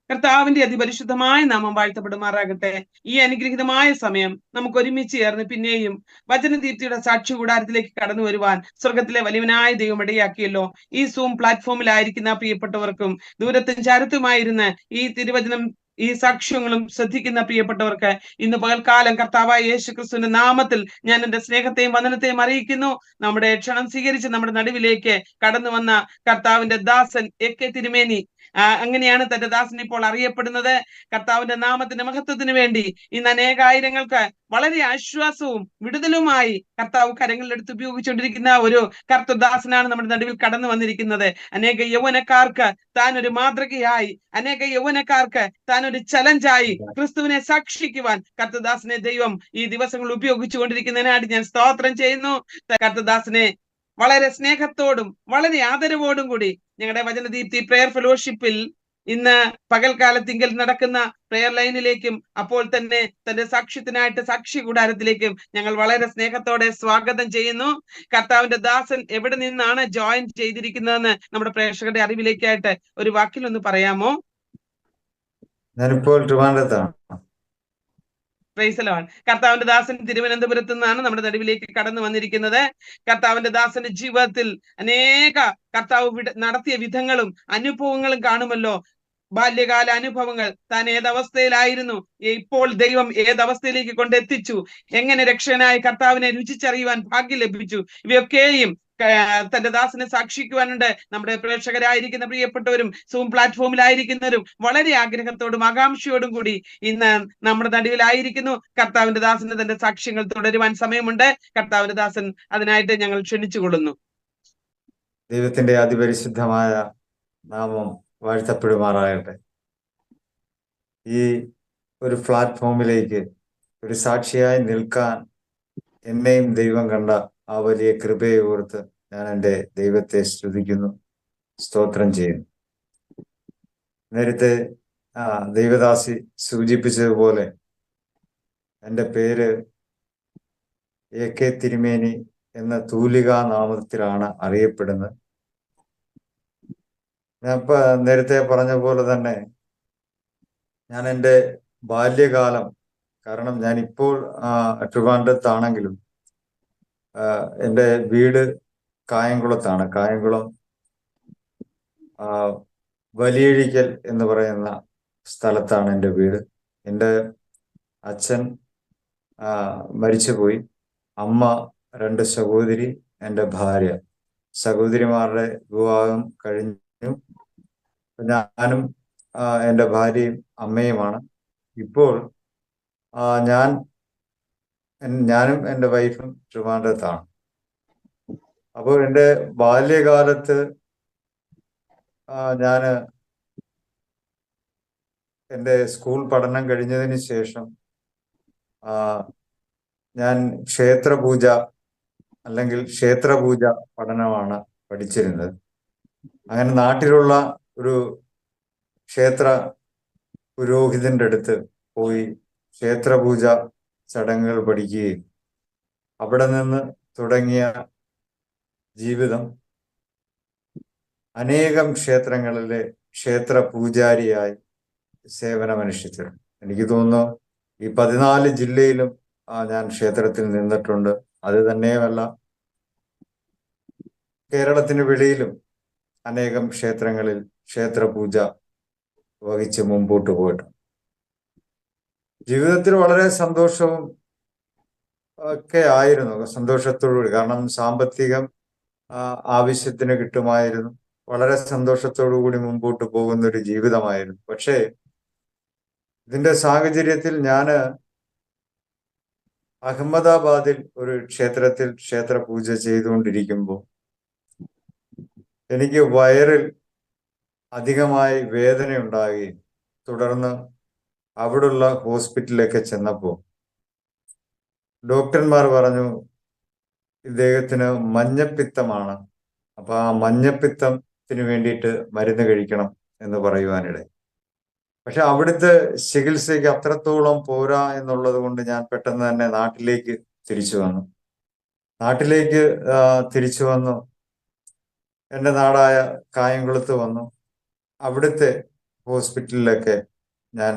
കർത്താവിന്റെ അതിപരിശുദ്ധമായ നാമം വാഴ്ത്തപ്പെടുമാറാകട്ടെ. ഈ അനുഗ്രഹീതമായ സമയം നമുക്ക് ഒരുമിച്ച് ചേർന്ന് പിന്നെയും വചനദീപ്തിയുടെ സാക്ഷി കൂടാരത്തിലേക്ക് കടന്നു വരുവാൻ സ്വർഗത്തിലെ വലിയവനായ ദൈവം ഇടയാക്കിയല്ലോ. ഈ സൂം പ്ലാറ്റ്ഫോമിലായിരിക്കുന്ന പ്രിയപ്പെട്ടവർക്കും ദൂരത്തും ചാരത്തുമായിരുന്ന് ഈ തിരുവചനം ഈ സാക്ഷ്യങ്ങളും ശ്രദ്ധിക്കുന്ന പ്രിയപ്പെട്ടവർക്ക് ഇന്ന് പകൽക്കാലം കർത്താവായ യേശു ക്രിസ്തുവിന്റെ നാമത്തിൽ ഞാൻ എന്റെ സ്നേഹത്തെയും വന്ദനത്തെയും അറിയിക്കുന്നു. നമ്മുടെ ക്ഷണം സ്വീകരിച്ച് നമ്മുടെ നടുവിലേക്ക് കടന്നു വന്ന കർത്താവിന്റെ ദാസൻ AK തിരുമേനി, അങ്ങനെയാണ് തന്റെ ദാസൻ ഇപ്പോൾ അറിയപ്പെടുന്നത്. കർത്താവിന്റെ നാമത്തിന്റെ മഹത്വത്തിന് വേണ്ടി ഇന്ന് അനേകായിരങ്ങൾക്ക് വളരെ ആശ്വാസവും വിടുതലുമായി കർത്താവ് കരങ്ങളിലെടുത്ത് ഉപയോഗിച്ചുകൊണ്ടിരിക്കുന്ന ഒരു കർത്തദാസനാണ് നമ്മുടെ നടുവിൽ കടന്നു വന്നിരിക്കുന്നത്. അനേക യൗവനക്കാർക്ക് താൻ ഒരു മാതൃകയായി, അനേക യൗവനക്കാർക്ക് താൻ ഒരു ചലഞ്ചായി ക്രിസ്തുവിനെ സാക്ഷിക്കുവാൻ കർത്തദാസനെ ദൈവം ഈ ദിവസങ്ങൾ ഉപയോഗിച്ചുകൊണ്ടിരിക്കുന്നതിനായിട്ട് ഞാൻ സ്തോത്രം ചെയ്യുന്നു. കർത്തദാസനെ വളരെ സ്നേഹത്തോടും വളരെ ആദരവോടും കൂടി ഞങ്ങളുടെ വചനദീപ്തി പ്രെയർ ഫെലോഷിപ്പിൽ ഇന്ന് പകൽക്കാലത്തിങ്കിൽ നടക്കുന്ന പ്രെയർ ലൈനിലേക്കും അപ്പോൾ തന്നെ തന്റെ സാക്ഷ്യത്തിനായിട്ട് സാക്ഷി കൂടാരത്തിലേക്കും ഞങ്ങൾ വളരെ സ്നേഹത്തോടെ സ്വാഗതം ചെയ്യുന്നു. കർത്താവിന്റെ ദാസൻ എവിടെ നിന്നാണ് ജോയിൻ ചെയ്തിരിക്കുന്നതെന്ന് നമ്മുടെ പ്രേക്ഷകരുടെ അറിവിലേക്കായിട്ട് ഒരു വാക്കിലൊന്ന് പറയാമോ? ഞാനിപ്പോൾ ട്രിവാൻഡ്രത്താണ്. കർത്താവിന്റെ ദാസൻ തിരുവനന്തപുരത്ത് നിന്നാണ് നമ്മുടെ നടുവിലേക്ക് കടന്നു വന്നിരിക്കുന്നത്. കർത്താവിന്റെ ദാസന്റെ ജീവിതത്തിൽ അനേക കർത്താവ് നടത്തിയ വിധങ്ങളും അനുഭവങ്ങളും കാണുമല്ലോ. ബാല്യകാല അനുഭവങ്ങൾ, താൻ ഏതവസ്ഥയിലായിരുന്നു, ഇപ്പോൾ ദൈവം ഏതവസ്ഥയിലേക്ക് കൊണ്ടെത്തിച്ചു, എങ്ങനെ രക്ഷകനായ കർത്താവിനെ രുചിച്ചറിയുവാൻ ഭാഗ്യം ലഭിച്ചു, ഇവയൊക്കെയും തന്റെ ദാസനെ സാക്ഷിക്കുവാനുണ്ട്. നമ്മുടെ പ്രേക്ഷകരായിരിക്കുന്ന പ്രിയപ്പെട്ടവരും സൂം പ്ലാറ്റ്ഫോമിലായിരിക്കുന്നവരും വളരെ ആഗ്രഹത്തോടും ആകാംക്ഷയോടും കൂടി ഇന്ന് നമ്മുടെ നടുവിലായിരിക്കുന്നു. കർത്താവിന്റെ ദാസന് തന്റെ സാക്ഷ്യങ്ങൾ തുടരുവാൻ സമയമുണ്ട്. കർത്താവിന്റെ ദാസൻ അതിനായിട്ട് ഞങ്ങൾ ക്ഷണിച്ചുകൊള്ളുന്നു. ദൈവത്തിന്റെ അതിപരിശുദ്ധമായ നാമം വാഴ്ത്തപ്പെടുമാറാകട്ടെ. ഈ ഒരു പ്ലാറ്റ്ഫോമിലേക്ക് ഒരു സാക്ഷിയായി നിൽക്കാൻ എന്നെയും ദൈവം കണ്ട ആ വലിയ കൃപയെ ഓർത്ത് ഞാൻ എൻ്റെ ദൈവത്തെ സ്തുതിക്കുന്നു, സ്തോത്രം ചെയ്യുന്നു. നേരത്തെ ദൈവദാസി സൂചിപ്പിച്ചതുപോലെ എൻ്റെ പേര് AK തിരുമേനി എന്ന തൂലികാ നാമത്തിലാണ് അറിയപ്പെടുന്നത്. ഞാൻ നേരത്തെ പറഞ്ഞ പോലെ തന്നെ ഞാൻ എൻ്റെ ബാല്യകാലം, കാരണം ഞാനിപ്പോൾ ട്രിവാൻഡ്രത്താണെങ്കിലും എൻ്റെ വീട് കായംകുളത്താണ്. കായംകുളം വലിയഴിക്കൽ എന്ന് പറയുന്ന സ്ഥലത്താണ് എൻ്റെ വീട്. എൻ്റെ അച്ഛൻ മരിച്ചുപോയി. അമ്മ, 2 സഹോദരി, എൻ്റെ ഭാര്യ. സഹോദരിമാരുടെ വിവാഹം കഴിഞ്ഞു. ഞാനും എൻ്റെ ഭാര്യയും അമ്മയുമാണ്. ഇപ്പോൾ ഞാനും എൻ്റെ വൈഫും ട്രിവാൻഡ്രത്താണ്. അപ്പോൾ എൻ്റെ ബാല്യകാലത്ത് ഞാൻ എൻ്റെ സ്കൂൾ പഠനം കഴിഞ്ഞതിന് ശേഷം ഞാൻ ക്ഷേത്രപൂജ പഠനമാണ് പഠിച്ചിരുന്നത്. അങ്ങനെ നാട്ടിലുള്ള ഒരു ക്ഷേത്ര പുരോഹിതന്റെ അടുത്ത് പോയി ക്ഷേത്രപൂജ ചടങ്ങുകൾ പഠിക്കുകയും അവിടെ നിന്ന് തുടങ്ങിയ ജീവിതം അനേകം ക്ഷേത്രങ്ങളിലെ ക്ഷേത്ര പൂജാരിയായി സേവനമനുഷ്ഠിച്ചിട്ടുണ്ട്. എനിക്ക് തോന്നുന്നു ഈ 14 ജില്ലയിലും ഞാൻ ക്ഷേത്രത്തിൽ നിന്നിട്ടുണ്ട്. അത് തന്നെയുമല്ല, കേരളത്തിന് വെളിയിലും അനേകം ക്ഷേത്രങ്ങളിൽ ക്ഷേത്രപൂജ വഹിച്ച് മുമ്പോട്ട് പോയിട്ടുണ്ട്. ജീവിതത്തിൽ വളരെ സന്തോഷവും ഒക്കെ ആയിരുന്നു, സന്തോഷത്തോടുകൂടി. കാരണം സാമ്പത്തികം ആവശ്യത്തിന് കിട്ടുമായിരുന്നു. വളരെ സന്തോഷത്തോടു കൂടി മുമ്പോട്ട് പോകുന്ന ഒരു ജീവിതമായിരുന്നു. പക്ഷേ ഇതിന്റെ സാഹചര്യത്തിൽ ഞാൻ അഹമ്മദാബാദിൽ ഒരു ക്ഷേത്രത്തിൽ ക്ഷേത്രപൂജ ചെയ്തുകൊണ്ടിരിക്കുമ്പോൾ എനിക്ക് വയറിൽ അധികമായി വേദന ഉണ്ടാകുകയും തുടർന്ന് അവിടുള്ള ഹോസ്പിറ്റലിലൊക്കെ ചെന്നപ്പോൾ ഡോക്ടർമാർ പറഞ്ഞു ഇദ്ദേഹത്തിന് മഞ്ഞപ്പിത്തമാണ്, അപ്പൊ ആ മഞ്ഞപ്പിത്തത്തിന് വേണ്ടിയിട്ട് മരുന്ന് കഴിക്കണം എന്ന് പറയുവാനിടയിൽ. പക്ഷെ അവിടുത്തെ ചികിത്സയ്ക്ക് അത്രത്തോളം പോരാ എന്നുള്ളത് കൊണ്ട് ഞാൻ പെട്ടെന്ന് തന്നെ നാട്ടിലേക്ക് തിരിച്ചു വന്നു. എൻ്റെ നാടായ കായംകുളത്ത് വന്നു. അവിടുത്തെ ഹോസ്പിറ്റലിലൊക്കെ ഞാൻ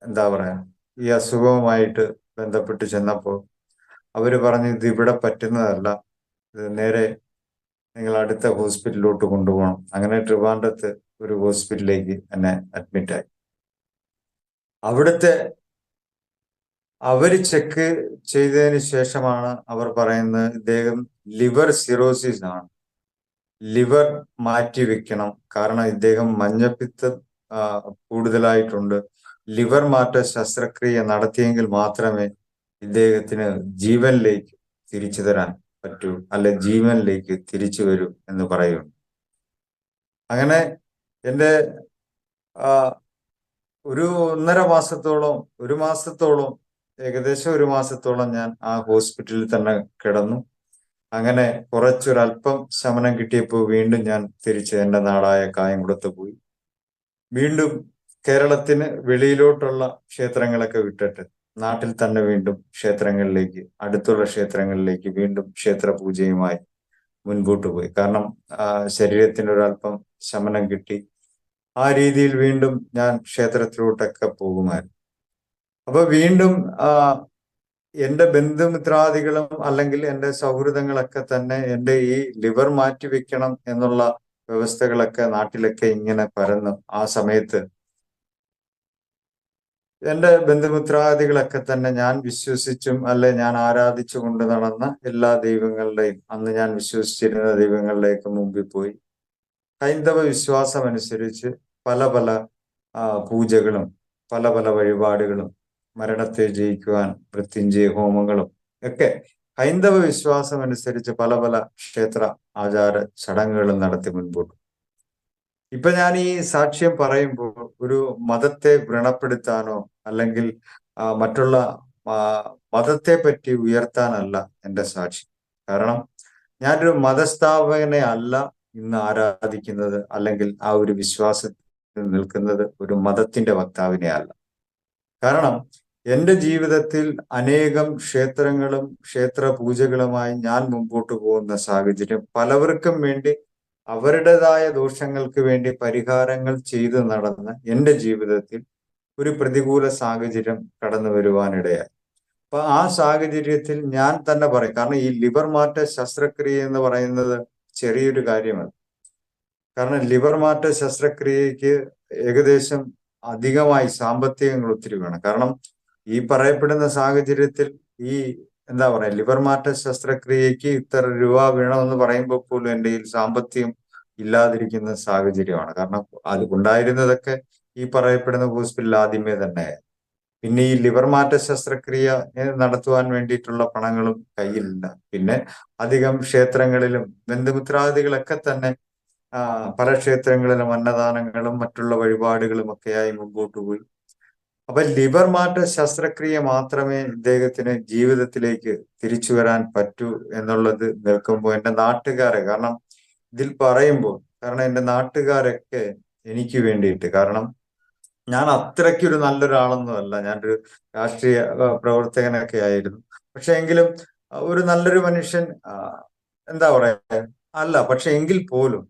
എന്താ പറയാ ഈ അസുഖവുമായിട്ട് ബന്ധപ്പെട്ട് ചെന്നപ്പോൾ അവര് പറഞ്ഞു ഇത് ഇവിടെ പറ്റുന്നതല്ല, ഇത് നേരെ നിങ്ങൾ അടുത്ത ഹോസ്പിറ്റലിലോട്ട് കൊണ്ടുപോകണം. അങ്ങനെ ട്രിവാൻഡ്രത്ത് ഒരു ഹോസ്പിറ്റലിലേക്ക് എന്നെ അഡ്മിറ്റായി. അവിടുത്തെ അവര് ചെക്ക് ചെയ്തതിന് ശേഷമാണ് അവർ പറയുന്നത് ഇദ്ദേഹം ലിവർ സിറോസിസ് ആണ്, ലിവർ മാറ്റി വെക്കണം, കാരണം ഇദ്ദേഹം മഞ്ഞപ്പിത്തം കൂടുതലായിട്ടുണ്ട്. ലിവർ മാറ്റ ശസ്ത്രക്രിയ നടത്തിയെങ്കിൽ മാത്രമേ ഇദ്ദേഹത്തിന് ജീവനിലേക്ക് തിരിച്ചു തരാൻ പറ്റൂ, അല്ലെ ജീവനിലേക്ക് തിരിച്ചു വരൂ എന്ന് പറയുന്നു. അങ്ങനെ എൻ്റെ ഒരു ഏകദേശം ഒരു മാസത്തോളം ഞാൻ ആ ഹോസ്പിറ്റലിൽ തന്നെ കിടന്നു. അങ്ങനെ കുറച്ചൊരല്പം ശമനം കിട്ടിയപ്പോൾ വീണ്ടും ഞാൻ തിരിച്ച് എൻ്റെ നാടായ കായംകുളത്ത് പോയി. വീണ്ടും കേരളത്തിന് വെളിയിലോട്ടുള്ള ക്ഷേത്രങ്ങളൊക്കെ വിട്ടിട്ട് നാട്ടിൽ തന്നെ വീണ്ടും ക്ഷേത്രങ്ങളിലേക്ക്, അടുത്തുള്ള ക്ഷേത്രങ്ങളിലേക്ക് വീണ്ടും ക്ഷേത്ര പൂജയുമായി മുൻപോട്ട് പോയി. കാരണം ശരീരത്തിന് ഒരല്പം ശമനം കിട്ടി. ആ രീതിയിൽ വീണ്ടും ഞാൻ ക്ഷേത്രത്തിലോട്ടൊക്കെ പോകുമായിരുന്നു. അപ്പൊ വീണ്ടും എൻ്റെ ബന്ധുമിത്രാദികളും അല്ലെങ്കിൽ എൻ്റെ സൗഹൃദങ്ങളൊക്കെ തന്നെ എൻ്റെ ഈ ലിവർ മാറ്റി വെക്കണം എന്നുള്ള വ്യവസ്ഥകളൊക്കെ നാട്ടിലൊക്കെ ഇങ്ങനെ പരന്നു. ആ സമയത്ത് എൻ്റെ ബന്ധുമിത്രാദികളൊക്കെ തന്നെ ഞാൻ വിശ്വസിച്ചും അല്ലെ ഞാൻ ആരാധിച്ചു കൊണ്ട് നടന്ന എല്ലാ ദൈവങ്ങളുടെയും, അന്ന് ഞാൻ വിശ്വസിച്ചിരുന്ന ദൈവങ്ങളിലേക്ക് മുമ്പിൽ പോയി ഹൈന്ദവ വിശ്വാസം അനുസരിച്ച് പല പല പൂജകളും പല പല വഴിപാടുകളും, മരണത്തെ ജയിക്കുവാൻ മൃത്യുഞ്ജയ ഹോമങ്ങളും ഒക്കെ ഹൈന്ദവ വിശ്വാസം അനുസരിച്ച് പല പല ക്ഷേത്ര ആചാര ചടങ്ങുകളും നടത്തി മുൻപോട്ട്. ഇപ്പൊ ഞാൻ ഈ സാക്ഷ്യം പറയുമ്പോൾ ഒരു മതത്തെ വ്രണപ്പെടുത്താനോ അല്ലെങ്കിൽ മറ്റുള്ള മതത്തെ പറ്റി ഉയർത്താനല്ല എൻ്റെ സാക്ഷ്യം. കാരണം ഞാനൊരു മതസ്ഥാപകനെ അല്ല ഇന്ന് ആരാധിക്കുന്നത്, അല്ലെങ്കിൽ ആ ഒരു വിശ്വാസത്തിൽ നിൽക്കുന്നത് ഒരു മതത്തിന്റെ വക്താവിനെ അല്ല. കാരണം എൻ്റെ ജീവിതത്തിൽ അനേകം ക്ഷേത്രങ്ങളും ക്ഷേത്ര പൂജകളുമായി ഞാൻ മുമ്പോട്ട് പോകുന്ന സാഹചര്യം പലവർക്കും വേണ്ടി അവരുടേതായ ദോഷങ്ങൾക്ക് വേണ്ടി പരിഹാരങ്ങൾ ചെയ്തു നടന്ന എൻ്റെ ജീവിതത്തിൽ ഒരു പ്രതികൂല സാഹചര്യം കടന്നു വരുവാനിടയായി. അപ്പൊ ആ സാഹചര്യത്തിൽ ഞാൻ തന്നെ പറയും, കാരണം ഈ ലിവർ മാറ്റ ശസ്ത്രക്രിയ എന്ന് പറയുന്നത് ചെറിയൊരു കാര്യമല്ല. കാരണം ലിവർ മാറ്റ ശസ്ത്രക്രിയക്ക് ഏകദേശം അധികമായി സാമ്പത്തികങ്ങൾ ഒത്തിരി വേണം. കാരണം ഈ പറയപ്പെടുന്ന സാഹചര്യത്തിൽ ഈ എന്താ പറയാ ലിവർ മാറ്റ ശസ്ത്രക്രിയക്ക് ഇത്ര രൂപ വേണമെന്ന് പറയുമ്പോൾ പോലും എൻ്റെ കയ്യിൽ സാമ്പത്തികം ഇല്ലാതിരിക്കുന്ന സാഹചര്യമാണ്. കാരണം അത് ഉണ്ടായിരുന്നതൊക്കെ ഈ പറയപ്പെടുന്ന ഹോസ്പിറ്റലിൽ ആദ്യമേ തന്നെ. പിന്നെ ഈ ലിവർ മാറ്റ ശസ്ത്രക്രിയ നടത്തുവാൻ വേണ്ടിയിട്ടുള്ള പണങ്ങളും കയ്യിലില്ല. പിന്നെ അധികം ക്ഷേത്രങ്ങളിലും ബന്ധുമിത്രാദികളൊക്കെ തന്നെ പല ക്ഷേത്രങ്ങളിലും അന്നദാനങ്ങളും മറ്റുള്ള വഴിപാടുകളും ഒക്കെയായി മുമ്പോട്ട് പോയി. അപ്പൊ ലിവർ മാറ്റ ശസ്ത്രക്രിയ മാത്രമേ ഇദ്ദേഹത്തിന് ജീവിതത്തിലേക്ക് തിരിച്ചു വരാൻ പറ്റൂ എന്നുള്ളത് നിൽക്കുമ്പോൾ എൻ്റെ നാട്ടുകാരെ, കാരണം ഇതിൽ പറയുമ്പോൾ, കാരണം എൻ്റെ നാട്ടുകാരൊക്കെ എനിക്ക് വേണ്ടിയിട്ട്, കാരണം ഞാൻ അത്രയ്ക്കൊരു നല്ലൊരാളൊന്നുമല്ല, ഞാനൊരു രാഷ്ട്രീയ പ്രവർത്തകനൊക്കെ ആയിരുന്നു. പക്ഷെ എങ്കിലും ഒരു നല്ലൊരു മനുഷ്യൻ എന്താ പറയാ അല്ല. പക്ഷെ എങ്കിൽ പോലും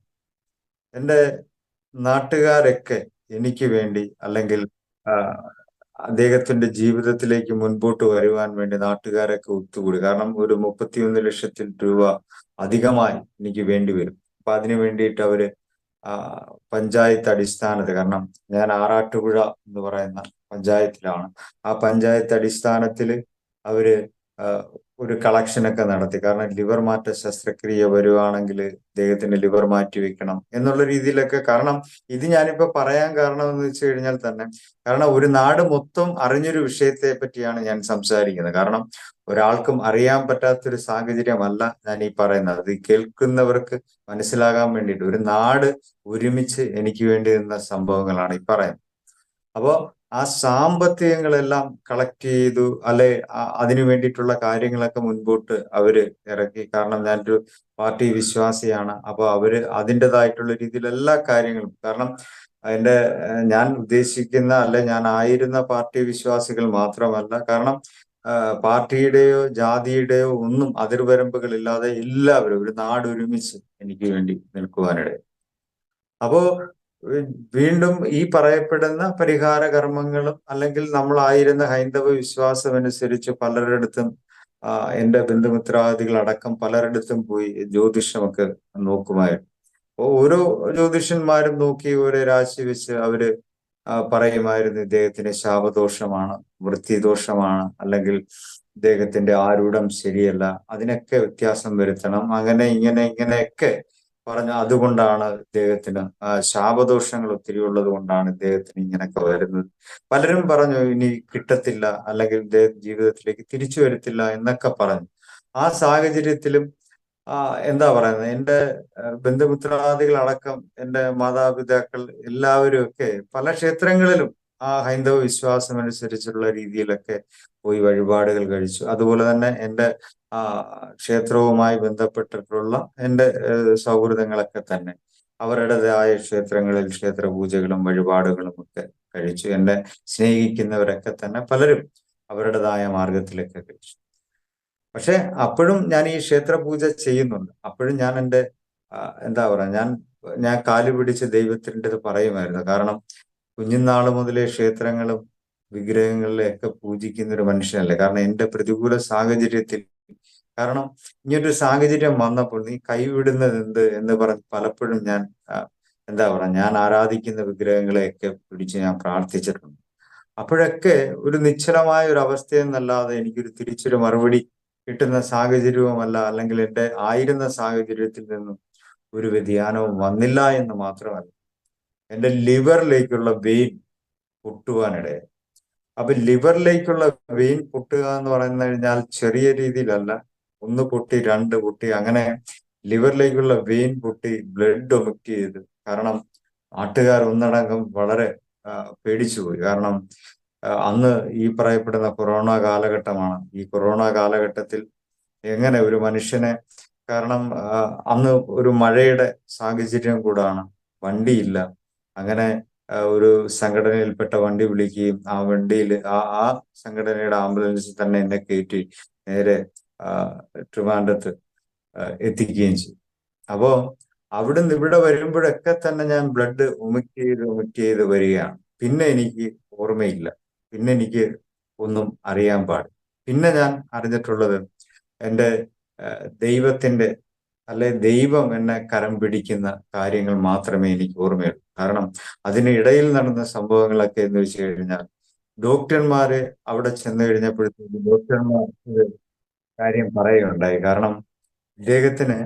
എൻ്റെ നാട്ടുകാരൊക്കെ എനിക്ക് വേണ്ടി, അല്ലെങ്കിൽ അദ്ദേഹത്തിന്റെ ജീവിതത്തിലേക്ക് മുൻപോട്ട് വരുവാൻ വേണ്ടി നാട്ടുകാരൊക്കെ ഒത്തുകൂടി. കാരണം ഒരു 31 ലക്ഷത്തിൽ രൂപ അധികമായി എനിക്ക് വേണ്ടി വരും. അപ്പൊ അതിനു വേണ്ടിയിട്ട് അവര് പഞ്ചായത്ത് അടിസ്ഥാനത്തിൽ, കാരണം ഞാൻ ആറാട്ടുപുഴ എന്ന് പറയുന്ന പഞ്ചായത്തിലാണ്, ആ പഞ്ചായത്ത് അടിസ്ഥാനത്തിൽ അവര് ഒരു കളക്ഷനൊക്കെ നടത്തി. കാരണം ലിവർ മാറ്റ ശസ്ത്രക്രിയ വരുവാണെങ്കിൽ അദ്ദേഹത്തിന് ലിവർ മാറ്റി വെക്കണം എന്നുള്ള രീതിയിലൊക്കെ. കാരണം ഇത് ഞാനിപ്പോ പറയാൻ കാരണം എന്ന് വെച്ച് കഴിഞ്ഞാൽ തന്നെ, കാരണം ഒരു നാട് മൊത്തം അറിഞ്ഞൊരു വിഷയത്തെ പറ്റിയാണ് ഞാൻ സംസാരിക്കുന്നത്. കാരണം ഒരാൾക്കും അറിയാൻ പറ്റാത്തൊരു സാഹചര്യമല്ല ഞാൻ ഈ പറയുന്നത്. അത് കേൾക്കുന്നവർക്ക് മനസ്സിലാകാൻ വേണ്ടിയിട്ട് ഒരു നാട് ഒരുമിച്ച് എനിക്ക് വേണ്ടി നിന്ന സംഭവങ്ങളാണ് ഈ പറയുന്നത്. അപ്പോ ആ സാമ്പത്തികങ്ങളെല്ലാം കളക്ട് ചെയ്തു, അല്ലെ അതിനു വേണ്ടിയിട്ടുള്ള കാര്യങ്ങളൊക്കെ മുൻപോട്ട് അവര് ഇറക്കി. കാരണം ഞാനൊരു പാർട്ടി വിശ്വാസിയാണ്. അപ്പൊ അവര് അതിൻ്റെതായിട്ടുള്ള രീതിയിൽ എല്ലാ കാര്യങ്ങളും, കാരണം ഞാൻ ഉദ്ദേശിക്കുന്ന അല്ലെ ഞാൻ ആയിരുന്ന പാർട്ടി വിശ്വാസികൾ മാത്രമല്ല, കാരണം പാർട്ടിയുടെയോ ജാതിയുടെയോ ഒന്നും അതിർവരമ്പുകളില്ലാതെ എല്ലാവരും ഒരു നാട് ഒരുമിച്ച് എനിക്ക് വേണ്ടി നിൽക്കുവാനിടയിൽ. അപ്പോ വീണ്ടും ഈ പറയപ്പെടുന്ന പരിഹാര കർമ്മങ്ങളും അല്ലെങ്കിൽ നമ്മളായിരുന്ന ഹൈന്ദവ വിശ്വാസം അനുസരിച്ച് പലരിടത്തും എന്റെ ബന്ധുമിത്രാദികളടക്കം പലരിടത്തും പോയി ജ്യോതിഷമൊക്കെ നോക്കുമായിരുന്നു. അപ്പോൾ ഓരോ ജ്യോതിഷന്മാരും നോക്കി ഓരോ രാശി വെച്ച് അവര് പറയുമായിരുന്നു ഇദ്ദേഹത്തിന് ശാപദോഷമാണ്, വൃത്തിദോഷമാണ്, അല്ലെങ്കിൽ ഇദ്ദേഹത്തിന്റെ ആരൂഢം ശരിയല്ല, അതിനൊക്കെ വ്യത്യാസം വരുത്തണം, അങ്ങനെ ഇങ്ങനെയൊക്കെ പറഞ്ഞ അതുകൊണ്ടാണ് ഇദ്ദേഹത്തിന് ശാപദോഷങ്ങൾ ഒത്തിരി ഉള്ളത് കൊണ്ടാണ് ഇദ്ദേഹത്തിന് ഇങ്ങനെയൊക്കെ വരുന്നത്. പലരും പറഞ്ഞു ഇനി കിട്ടത്തില്ല, അല്ലെങ്കിൽ ഇദ്ദേഹം ജീവിതത്തിലേക്ക് തിരിച്ചു വരത്തില്ല എന്നൊക്കെ പറഞ്ഞു. ആ സാഹചര്യത്തിലും എന്താ പറയുന്നത്, എന്റെ ബന്ധുമിത്രാദികളടക്കം എന്റെ മാതാപിതാക്കൾ എല്ലാവരും ഒക്കെ പല ക്ഷേത്രങ്ങളിലും ആ ഹൈന്ദവ വിശ്വാസം അനുസരിച്ചുള്ള രീതിയിലൊക്കെ പോയി വഴിപാടുകൾ കഴിച്ചു. അതുപോലെ തന്നെ എന്റെ ക്ഷേത്രവുമായി ബന്ധപ്പെട്ടിട്ടുള്ള എന്റെ സൗഹൃദങ്ങളൊക്കെ തന്നെ അവരുടേതായ ക്ഷേത്രങ്ങളിൽ ക്ഷേത്ര പൂജകളും വഴിപാടുകളും ഒക്കെ കഴിച്ചു. എന്നെ സ്നേഹിക്കുന്നവരൊക്കെ തന്നെ പലരും അവരുടേതായ മാർഗത്തിലൊക്കെ കഴിച്ചു. പക്ഷെ അപ്പോഴും ഞാൻ ഈ ക്ഷേത്ര പൂജ ചെയ്യുന്നുണ്ട്. അപ്പോഴും ഞാൻ എൻ്റെ എന്താ പറയാ, ഞാൻ കാല് പിടിച്ച് ദൈവത്തിൻ്റെ ഇത് പറയുമായിരുന്നു. കാരണം കുഞ്ഞുനാൾ മുതലേ ക്ഷേത്രങ്ങളും വിഗ്രഹങ്ങളിലെയൊക്കെ പൂജിക്കുന്ന ഒരു മനുഷ്യനല്ലേ. കാരണം എൻ്റെ പ്രതികൂല സാഹചര്യത്തിൽ, കാരണം ഇങ്ങനൊരു സാഹചര്യം വന്നപ്പോൾ നീ കൈവിടുന്നത് എന്ത് എന്ന് പറഞ്ഞ് പലപ്പോഴും ഞാൻ എന്താ പറയാ, ഞാൻ ആരാധിക്കുന്ന വിഗ്രഹങ്ങളെയൊക്കെ പിടിച്ച് ഞാൻ പ്രാർത്ഥിച്ചിട്ടുണ്ട്. അപ്പോഴൊക്കെ ഒരു നിശ്ചലമായ ഒരു അവസ്ഥയെന്നല്ലാതെ എനിക്കൊരു തിരിച്ചൊരു മറുപടി കിട്ടുന്ന സാഹചര്യവുമല്ല, അല്ലെങ്കിൽ എൻ്റെ ആയിരുന്ന സാഹചര്യത്തിൽ നിന്നും ഒരു വ്യതിയാനവും വന്നില്ല എന്ന് മാത്രമല്ല, എൻ്റെ ലിവറിലേക്കുള്ള വെയിൻ പൊട്ടുവാനിടയായി. അപ്പൊ ലിവറിലേക്കുള്ള വെയിൻ പൊട്ടുക എന്ന് പറയുന്നത് കഴിഞ്ഞാൽ ചെറിയ രീതിയിലല്ല, ഒന്ന് പൊട്ടി, രണ്ട് പൊട്ടി, അങ്ങനെ ലിവറിലേക്കുള്ള വെയിൻ പൊട്ടി ബ്ലഡ് ഒമിറ്റ് ചെയ്ത്. കാരണം നാട്ടുകാർ ഒന്നടങ്കം വളരെ പേടിച്ചുപോയി. കാരണം അന്ന് ഈ പറയപ്പെടുന്ന കൊറോണ കാലഘട്ടമാണ്. ഈ കൊറോണ കാലഘട്ടത്തിൽ എങ്ങനെ ഒരു മനുഷ്യനെ, കാരണം അന്ന് ഒരു മഴയുടെ സാഹചര്യം കൂടാണ്, വണ്ടിയില്ല, അങ്ങനെ ഒരു സംഘടനയിൽപ്പെട്ട വണ്ടി വിളിക്കുകയും ആ വണ്ടിയിൽ ആ സംഘടനയുടെ ആംബുലൻസിൽ തന്നെ എന്നെ കയറ്റി നേരെ ട്രിവാൻഡ്രത്ത് എത്തിക്കുകയും ചെയ്തു. അപ്പോ അവിടുന്ന് ഇവിടെ വരുമ്പോഴൊക്കെ തന്നെ ഞാൻ ബ്ലഡ് വൊമിറ്റ് ചെയ്ത് വരികയാണ്. പിന്നെ എനിക്ക് ഓർമ്മയില്ല, പിന്നെ എനിക്ക് ഒന്നും അറിയാൻ പാടില്ല. പിന്നെ ഞാൻ അറിഞ്ഞിട്ടുള്ളത് എൻ്റെ ദൈവത്തിന്റെ, അല്ലെ ദൈവം എന്നെ കരം പിടിക്കുന്ന കാര്യങ്ങൾ മാത്രമേ എനിക്ക് ഓർമ്മയുള്ളൂ. കാരണം അതിനിടയിൽ നടന്ന സംഭവങ്ങളൊക്കെ എന്ന് വെച്ച് കഴിഞ്ഞാൽ, ഡോക്ടർമാര് അവിടെ ചെന്ന് കഴിഞ്ഞപ്പോഴത്തേക്ക് ഡോക്ടർമാർ ഒരു കാര്യം പറയുകയുണ്ടായി. കാരണം ഇദ്ദേഹത്തിന്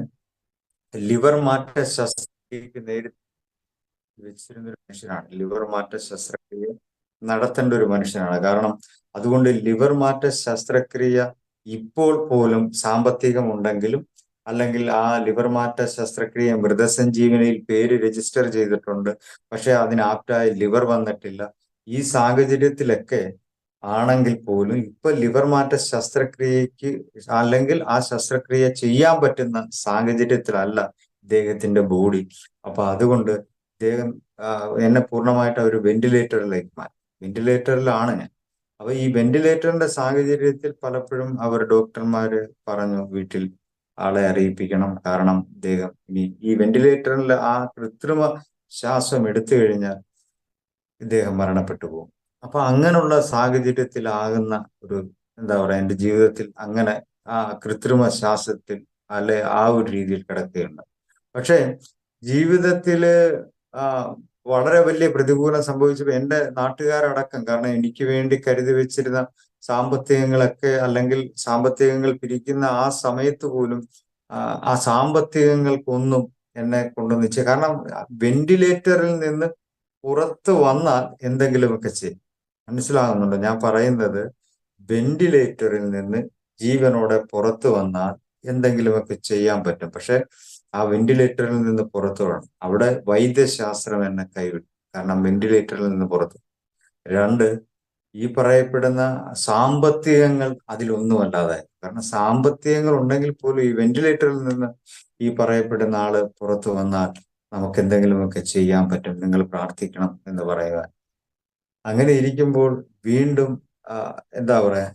ലിവർ മാറ്റ ശസ്ത്രക്രിയക്ക് നേരിട്ട് വെച്ചിരുന്ന ഒരു മനുഷ്യനാണ്. ലിവർ മാറ്റ ശസ്ത്രക്രിയ നടത്തേണ്ട ഒരു മനുഷ്യനാണ്. കാരണം അതുകൊണ്ട് ലിവർ മാറ്റ ശസ്ത്രക്രിയ ഇപ്പോൾ പോലും സാമ്പത്തികമുണ്ടെങ്കിലും, അല്ലെങ്കിൽ ആ ലിവർ മാറ്റ ശസ്ത്രക്രിയ മൃതസഞ്ജീവനിയിൽ പേര് രജിസ്റ്റർ ചെയ്തിട്ടുണ്ട്, പക്ഷെ അതിന് ആപ്റ്റായി ലിവർ വന്നിട്ടില്ല. ഈ സാഹചര്യത്തിലൊക്കെ ആണെങ്കിൽ പോലും ഇപ്പൊ ലിവർ മാറ്റ ശസ്ത്രക്രിയക്ക്, അല്ലെങ്കിൽ ആ ശസ്ത്രക്രിയ ചെയ്യാൻ പറ്റുന്ന സാഹചര്യത്തിലല്ല ഇദ്ദേഹത്തിന്റെ ബോഡി. അപ്പൊ അതുകൊണ്ട് ഇദ്ദേഹം എന്നെ പൂർണ്ണമായിട്ട് ഒരു വെന്റിലേറ്ററിലേക്ക് മാറ്റി. വെന്റിലേറ്ററിലാണ് ഞാൻ. അപ്പൊ ഈ വെന്റിലേറ്ററിന്റെ സാഹചര്യത്തിൽ പലപ്പോഴും അവർ ഡോക്ടർമാര് പറഞ്ഞു വീട്ടിൽ ആളെ അറിയിപ്പിക്കണം. കാരണം ഇദ്ദേഹം ഇനി ഈ വെന്റിലേറ്ററിൽ ആ കൃത്രിമ ശ്വാസം എടുത്തു കഴിഞ്ഞാൽ ഇദ്ദേഹം മരണപ്പെട്ടു പോകും. അപ്പൊ അങ്ങനെയുള്ള സാഹചര്യത്തിലാകുന്ന ഒരു, എന്താ പറയാ, എൻ്റെ ജീവിതത്തിൽ അങ്ങനെ ആ കൃത്രിമ ശ്വാസത്തിൽ, അല്ലെ ആ ഒരു രീതിയിൽ കിടക്കുകയുണ്ട്. പക്ഷെ ജീവിതത്തില് ആ വളരെ വലിയ പ്രതികൂലം സംഭവിച്ചപ്പോൾ എൻ്റെ നാട്ടുകാരടക്കം, കാരണം എനിക്ക് വേണ്ടി കരുതി വെച്ചിരുന്ന സാമ്പത്തികങ്ങളൊക്കെ, അല്ലെങ്കിൽ സാമ്പത്തികങ്ങൾ പിരിക്കുന്ന ആ സമയത്ത് പോലും ആ സാമ്പത്തികങ്ങൾക്കൊന്നും എന്നെ കൊണ്ടുവന്നിച്ച്, കാരണം വെന്റിലേറ്ററിൽ നിന്ന് പുറത്ത് വന്നാൽ എന്തെങ്കിലുമൊക്കെ ചെയ്യും. മനസ്സിലാകുന്നുണ്ടോ ഞാൻ പറയുന്നത്? വെന്റിലേറ്ററിൽ നിന്ന് ജീവനോടെ പുറത്തു വന്നാൽ എന്തെങ്കിലുമൊക്കെ ചെയ്യാൻ പറ്റും. പക്ഷെ ആ വെന്റിലേറ്ററിൽ നിന്ന് പുറത്തു വേണം. അവിടെ വൈദ്യശാസ്ത്രം എന്നെ കൈവിട്ടു. കാരണം വെന്റിലേറ്ററിൽ നിന്ന് പുറത്തു. രണ്ട്, ഈ പറയപ്പെടുന്ന സാമ്പത്തികങ്ങൾ അതിലൊന്നുമല്ലാതായി. കാരണം സാമ്പത്തികങ്ങൾ ഉണ്ടെങ്കിൽ പോലും ഈ വെന്റിലേറ്ററിൽ നിന്ന് ഈ പറയപ്പെടുന്ന ആള് പുറത്തു വന്നാൽ നമുക്ക് എന്തെങ്കിലുമൊക്കെ ചെയ്യാൻ പറ്റും, നിങ്ങൾ പ്രാർത്ഥിക്കണം എന്ന് പറയുക. അങ്ങനെ ഇരിക്കുമ്പോൾ വീണ്ടും എന്താ പറയാ,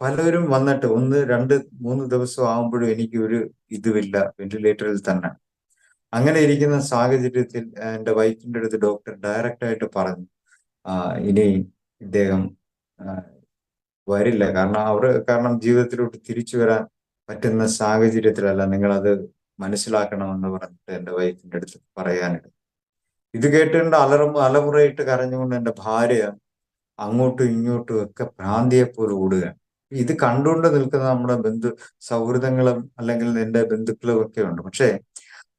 പലരും വന്നിട്ട് 1, 2, 3 ദിവസം ആകുമ്പോഴും എനിക്ക് ഒരു ഇതുമില്ല, വെന്റിലേറ്ററിൽ തന്നെ. അങ്ങനെ ഇരിക്കുന്ന സാഹചര്യത്തിൽ എൻ്റെ വൈഫിന്റെ അടുത്ത് ഡോക്ടർ ഡയറക്റ്റ് ആയിട്ട് പറഞ്ഞു, ഇനി ഇദ്ദേഹം ആ, വരില്ല, കാരണം ജീവിതത്തിലോട്ട് തിരിച്ചു വരാൻ പറ്റുന്ന സാഹചര്യത്തിലല്ല, നിങ്ങളത് മനസ്സിലാക്കണമെന്ന് പറഞ്ഞിട്ട് എൻ്റെ വൈഫിന്റെ അടുത്ത് പറയാനില്ല. ഇത് കേട്ടുകൊണ്ട് അലമുറയിട്ട് കരഞ്ഞുകൊണ്ട് എൻ്റെ ഭാര്യ അങ്ങോട്ടും ഇങ്ങോട്ടും ഒക്കെ ഭ്രാന്തിയെ പോലെ ഓടുകയാണ്. ഇത് കണ്ടുകൊണ്ട് നിൽക്കുന്ന നമ്മുടെ സൗഹൃദങ്ങളും അല്ലെങ്കിൽ എൻ്റെ ബന്ധുക്കളും ഒക്കെ ഉണ്ട്. പക്ഷേ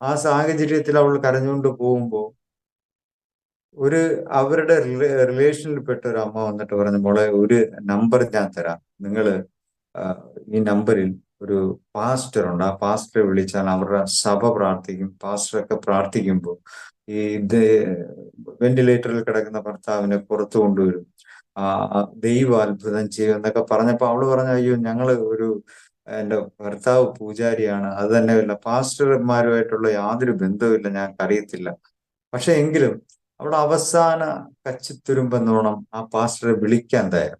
ആ സാഹചര്യത്തിൽ അവൾ കരഞ്ഞുകൊണ്ട് പോകുമ്പോൾ ഒരു അവരുടെ റിലേഷനിൽപ്പെട്ട ഒരു അമ്മ വന്നിട്ട് പറഞ്ഞു, മോളെ ഒരു നമ്പർ ഞാൻ തരാം, നിങ്ങള് ഈ നമ്പറിൽ ഒരു പാസ്റ്റർ ഉണ്ട്, ആ പാസ്റ്ററെ വിളിച്ചാൽ അവരുടെ സഭ പ്രാർത്ഥിക്കും, പാസ്റ്ററൊക്കെ പ്രാർത്ഥിക്കുമ്പോൾ ഈ വെന്റിലേറ്ററിൽ കിടക്കുന്ന ഭർത്താവിനെ പുറത്തു കൊണ്ടുവരും, ദൈവം അത്ഭുതം ചെയ്യും എന്നൊക്കെ പറഞ്ഞപ്പോ അവള് പറഞ്ഞു, അയ്യോ എന്റെ ഭർത്താവ് പൂജാരിയാണ്, അത് തന്നെയല്ല പാസ്റ്റർമാരുമായിട്ടുള്ള യാതൊരു ബന്ധവുമില്ല, ഞങ്ങൾക്ക് അറിയത്തില്ല. പക്ഷെ എങ്കിലും അവിടെ അവസാന കച്ചിത്തുരുമ്പെന്നോണം ആ പാസ്റ്ററെ വിളിക്കാൻ തയ്യാർ.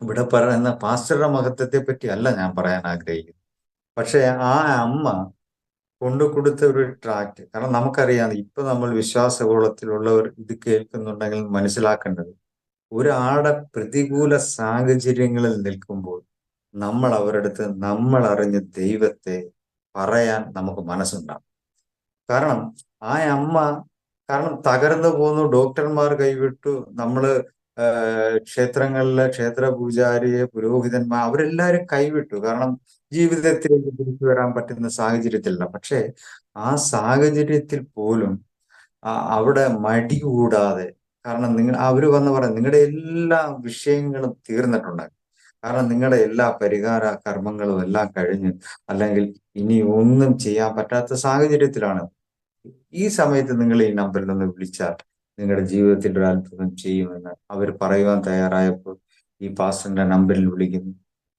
ഇവിടെ പറയുന്ന പാസ്റ്ററുടെ മഹത്വത്തെ പറ്റി അല്ല ഞാൻ പറയാൻ ആഗ്രഹിക്കുന്നത്. പക്ഷെ ആ അമ്മ കൊണ്ടു കൊടുത്ത ഒരു ട്രാക്ട്, കാരണം നമുക്കറിയാം ഇപ്പൊ നമ്മൾ വിശ്വാസകോളത്തിലുള്ളവർ ഇത് കേൾക്കുന്നുണ്ടെങ്കിൽ മനസ്സിലാക്കേണ്ടത്, ഒരാളുടെ പ്രതികൂല സാഹചര്യങ്ങളിൽ നിൽക്കുമ്പോൾ നമ്മൾ അവരുടെ അടുത്ത് നമ്മൾ അറിഞ്ഞ ദൈവത്തെ പറയാൻ നമുക്ക് മനസ്സുണ്ടാകും. കാരണം ആ അമ്മ തകർന്നു പോന്നു, ഡോക്ടർമാർ കൈവിട്ടു, നമ്മള് ക്ഷേത്രങ്ങളിലെ ക്ഷേത്ര പൂജാരിയെ, പുരോഹിതന്മാർ അവരെല്ലാരും കൈവിട്ടു, കാരണം ജീവിതത്തിലേക്ക് തിരിച്ചു വരാൻ പറ്റുന്ന സാഹചര്യത്തിലല്ല. പക്ഷെ ആ സാഹചര്യത്തിൽ പോലും അവിടെ മടി കൂടാതെ, കാരണം അവര് വന്ന് പറയാം, നിങ്ങളുടെ എല്ലാ വിഷയങ്ങളും തീർന്നിട്ടുണ്ട്, കാരണം നിങ്ങളുടെ എല്ലാ പരിഹാര കർമ്മങ്ങളും എല്ലാം കഴിഞ്ഞ്, അല്ലെങ്കിൽ ഇനി ഒന്നും ചെയ്യാൻ പറ്റാത്ത സാഹചര്യത്തിലാണ്. ഈ സമയത്ത് നിങ്ങൾ ഈ നമ്പറിൽ ഒന്ന് വിളിച്ചാൽ നിങ്ങളുടെ ജീവിതത്തിൽ ഒരു അത്ഭുതം ചെയ്യുമെന്ന് അവർ പറയുവാൻ തയ്യാറായപ്പോൾ ഈ പാസ്റ്ററിന്റെ നമ്പറിൽ വിളിക്കുന്നു.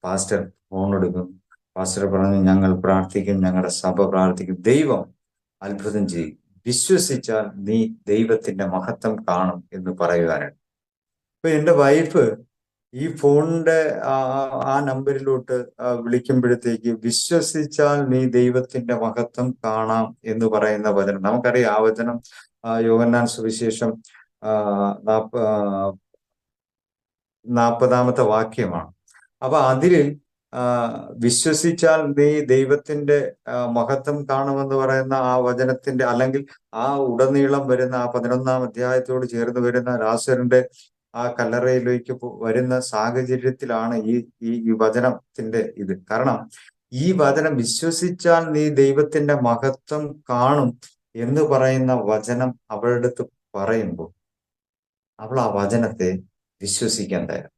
പാസ്റ്റർ ഫോൺ എടുക്കുന്നു. പാസ്റ്റർ പറഞ്ഞു, ഞങ്ങൾ പ്രാർത്ഥിക്കും, ഞങ്ങളുടെ സഭ പ്രാർത്ഥിക്കും, ദൈവം അത്ഭുതം ചെയ്യും, വിശ്വസിച്ചാൽ നീ ദൈവത്തിന്റെ മഹത്വം കാണും എന്ന് പറയുവാനാണ്. അപ്പൊ എൻ്റെ വൈഫ് ഈ ഫോണിന്റെ ആ നമ്പറിലോട്ട് വിളിക്കുമ്പോഴത്തേക്ക്, വിശ്വസിച്ചാൽ നീ ദൈവത്തിന്റെ മഹത്വം കാണാം എന്ന് പറയുന്ന വചനം നമുക്കറിയാം. ആ വചനം യോഹന്നാൻ സുവിശേഷം 40-ാമത്തെ വാക്യമാണ്. അപ്പൊ അതിൽ വിശ്വസിച്ചാൽ നീ ദൈവത്തിന്റെ മഹത്വം കാണുമെന്ന് പറയുന്ന ആ വചനത്തിന്റെ, അല്ലെങ്കിൽ ആ ഉടനീളം വരുന്ന ആ 11-ാം അധ്യായത്തോട് ചേർന്ന് വരുന്ന ലാസറിന്റെ ആ കല്ലറയിലേക്ക് വരുന്ന സാഹചര്യത്തിലാണ് ഈ വചനത്തിന്റെ ഇത്. കാരണം ഈ വചനം, വിശ്വസിച്ചാൽ നീ ദൈവത്തിന്റെ മഹത്വം കാണും എന്ന് പറയുന്ന വചനം അവളുടെ അടുത്ത് പറയുമ്പോൾ അവൾ ആ വചനത്തെ വിശ്വസിക്കാൻ തയ്യാർ.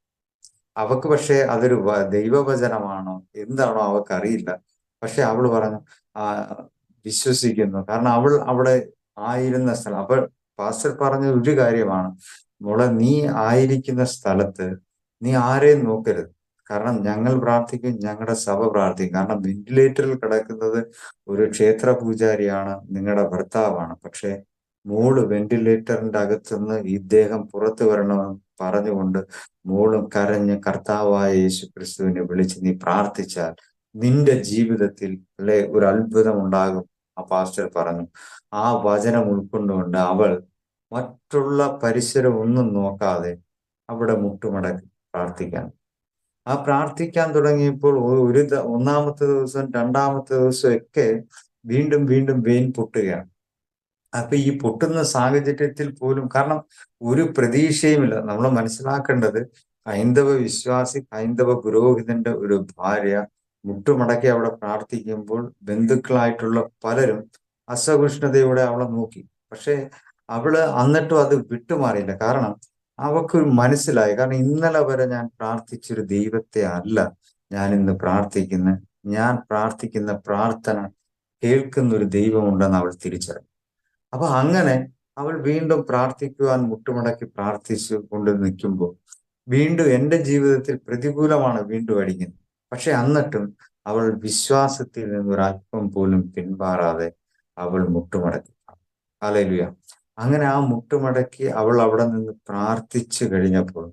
അവക്ക് പക്ഷെ അതൊരു ദൈവവചനമാണോ എന്താണോ അവക്കറിയില്ല. പക്ഷെ അവൾ പറഞ്ഞു വിശ്വസിക്കുന്നു. കാരണം അവൾ അവിടെ ആയിരുന്ന സ്ഥലം, അപ്പോൾ പാസ്റ്റർ പറഞ്ഞ ഒരു കാര്യമാണ്, മോളെ നീ ആയിരിക്കുന്ന സ്ഥലത്ത് നീ ആരെയും നോക്കരുത്. കാരണം ഞങ്ങൾ പ്രാർത്ഥിക്കും, ഞങ്ങളുടെ സഭ പ്രാർത്ഥിക്കും. കാരണം വെന്റിലേറ്ററിൽ കിടക്കുന്നത് ഒരു ക്ഷേത്ര പൂജാരിയാണ്, നിങ്ങളുടെ ഭർത്താവാണ്. പക്ഷെ മോള് വെന്റിലേറ്ററിന്റെ അകത്തുനിന്ന് ഇദ്ദേഹം പുറത്തു വരണമെന്ന് പറഞ്ഞുകൊണ്ട് മോളും കരഞ്ഞ് കർത്താവായ യേശു ക്രിസ്തുവിനെ വിളിച്ച് നീ പ്രാർത്ഥിച്ചാൽ നിന്റെ ജീവിതത്തിൽ ഒരു അത്ഭുതം ഉണ്ടാകും. ആ പാസ്റ്റർ പറഞ്ഞു. ആ വചനം ഉൾക്കൊണ്ടുകൊണ്ട് അവൾ മറ്റുള്ള പരിസരം ഒന്നും നോക്കാതെ അവിടെ മുട്ടുമടക്കി പ്രാർത്ഥിക്കാൻ. ആ പ്രാർത്ഥിക്കാൻ തുടങ്ങിയപ്പോൾ ഒന്നാമത്തെ ദിവസം, രണ്ടാമത്തെ ദിവസം ഒക്കെ വീണ്ടും വീണ്ടും വെയിൻ പൊട്ടുകയാണ്. അപ്പൊ ഈ പൊട്ടുന്ന സാഹചര്യത്തിൽ പോലും, കാരണം ഒരു പ്രതീക്ഷയുമില്ല. നമ്മൾ മനസ്സിലാക്കേണ്ടത്, ഹൈന്ദവ വിശ്വാസി, ഹൈന്ദവ പുരോഹിതന്റെ ഒരു ഭാര്യ മുട്ടുമടക്കി അവിടെ പ്രാർത്ഥിക്കുമ്പോൾ ബന്ധുക്കളായിട്ടുള്ള പലരും അസഹിഷ്ണുതയോടെ അവളെ നോക്കി. പക്ഷെ അവള് എന്നിട്ടും അത് വിട്ടുമാറിയില്ല. കാരണം അവക്കൊരു മനസ്സിലായി, കാരണം ഇന്നലെ വരെ ഞാൻ പ്രാർത്ഥിച്ചൊരു ദൈവത്തെ അല്ല ഞാൻ ഇന്ന് പ്രാർത്ഥിക്കുന്നത്, ഞാൻ പ്രാർത്ഥിക്കുന്ന പ്രാർത്ഥന കേൾക്കുന്ന ഒരു ദൈവമുണ്ടെന്ന് അവൾ തിരിച്ചറിഞ്ഞു. അപ്പൊ അങ്ങനെ അവൾ വീണ്ടും പ്രാർത്ഥിക്കുവാൻ മുട്ടുമടക്കി പ്രാർത്ഥിച്ചു കൊണ്ട് നിൽക്കുമ്പോൾ വീണ്ടും എൻ്റെ ജീവിതത്തിൽ പ്രതികൂലമാണ് വീണ്ടും അടിക്കുന്നത്. പക്ഷെ എന്നിട്ടും അവൾ വിശ്വാസത്തിൽ നിന്നൊരല്പം പോലും പിന്മാറാതെ അവൾ മുട്ടുമടക്കി. ഹല്ലേലൂയ. അങ്ങനെ ആ മുട്ടുമടക്കി അവൾ അവിടെ നിന്ന് പ്രാർത്ഥിച്ചു കഴിഞ്ഞപ്പോൾ,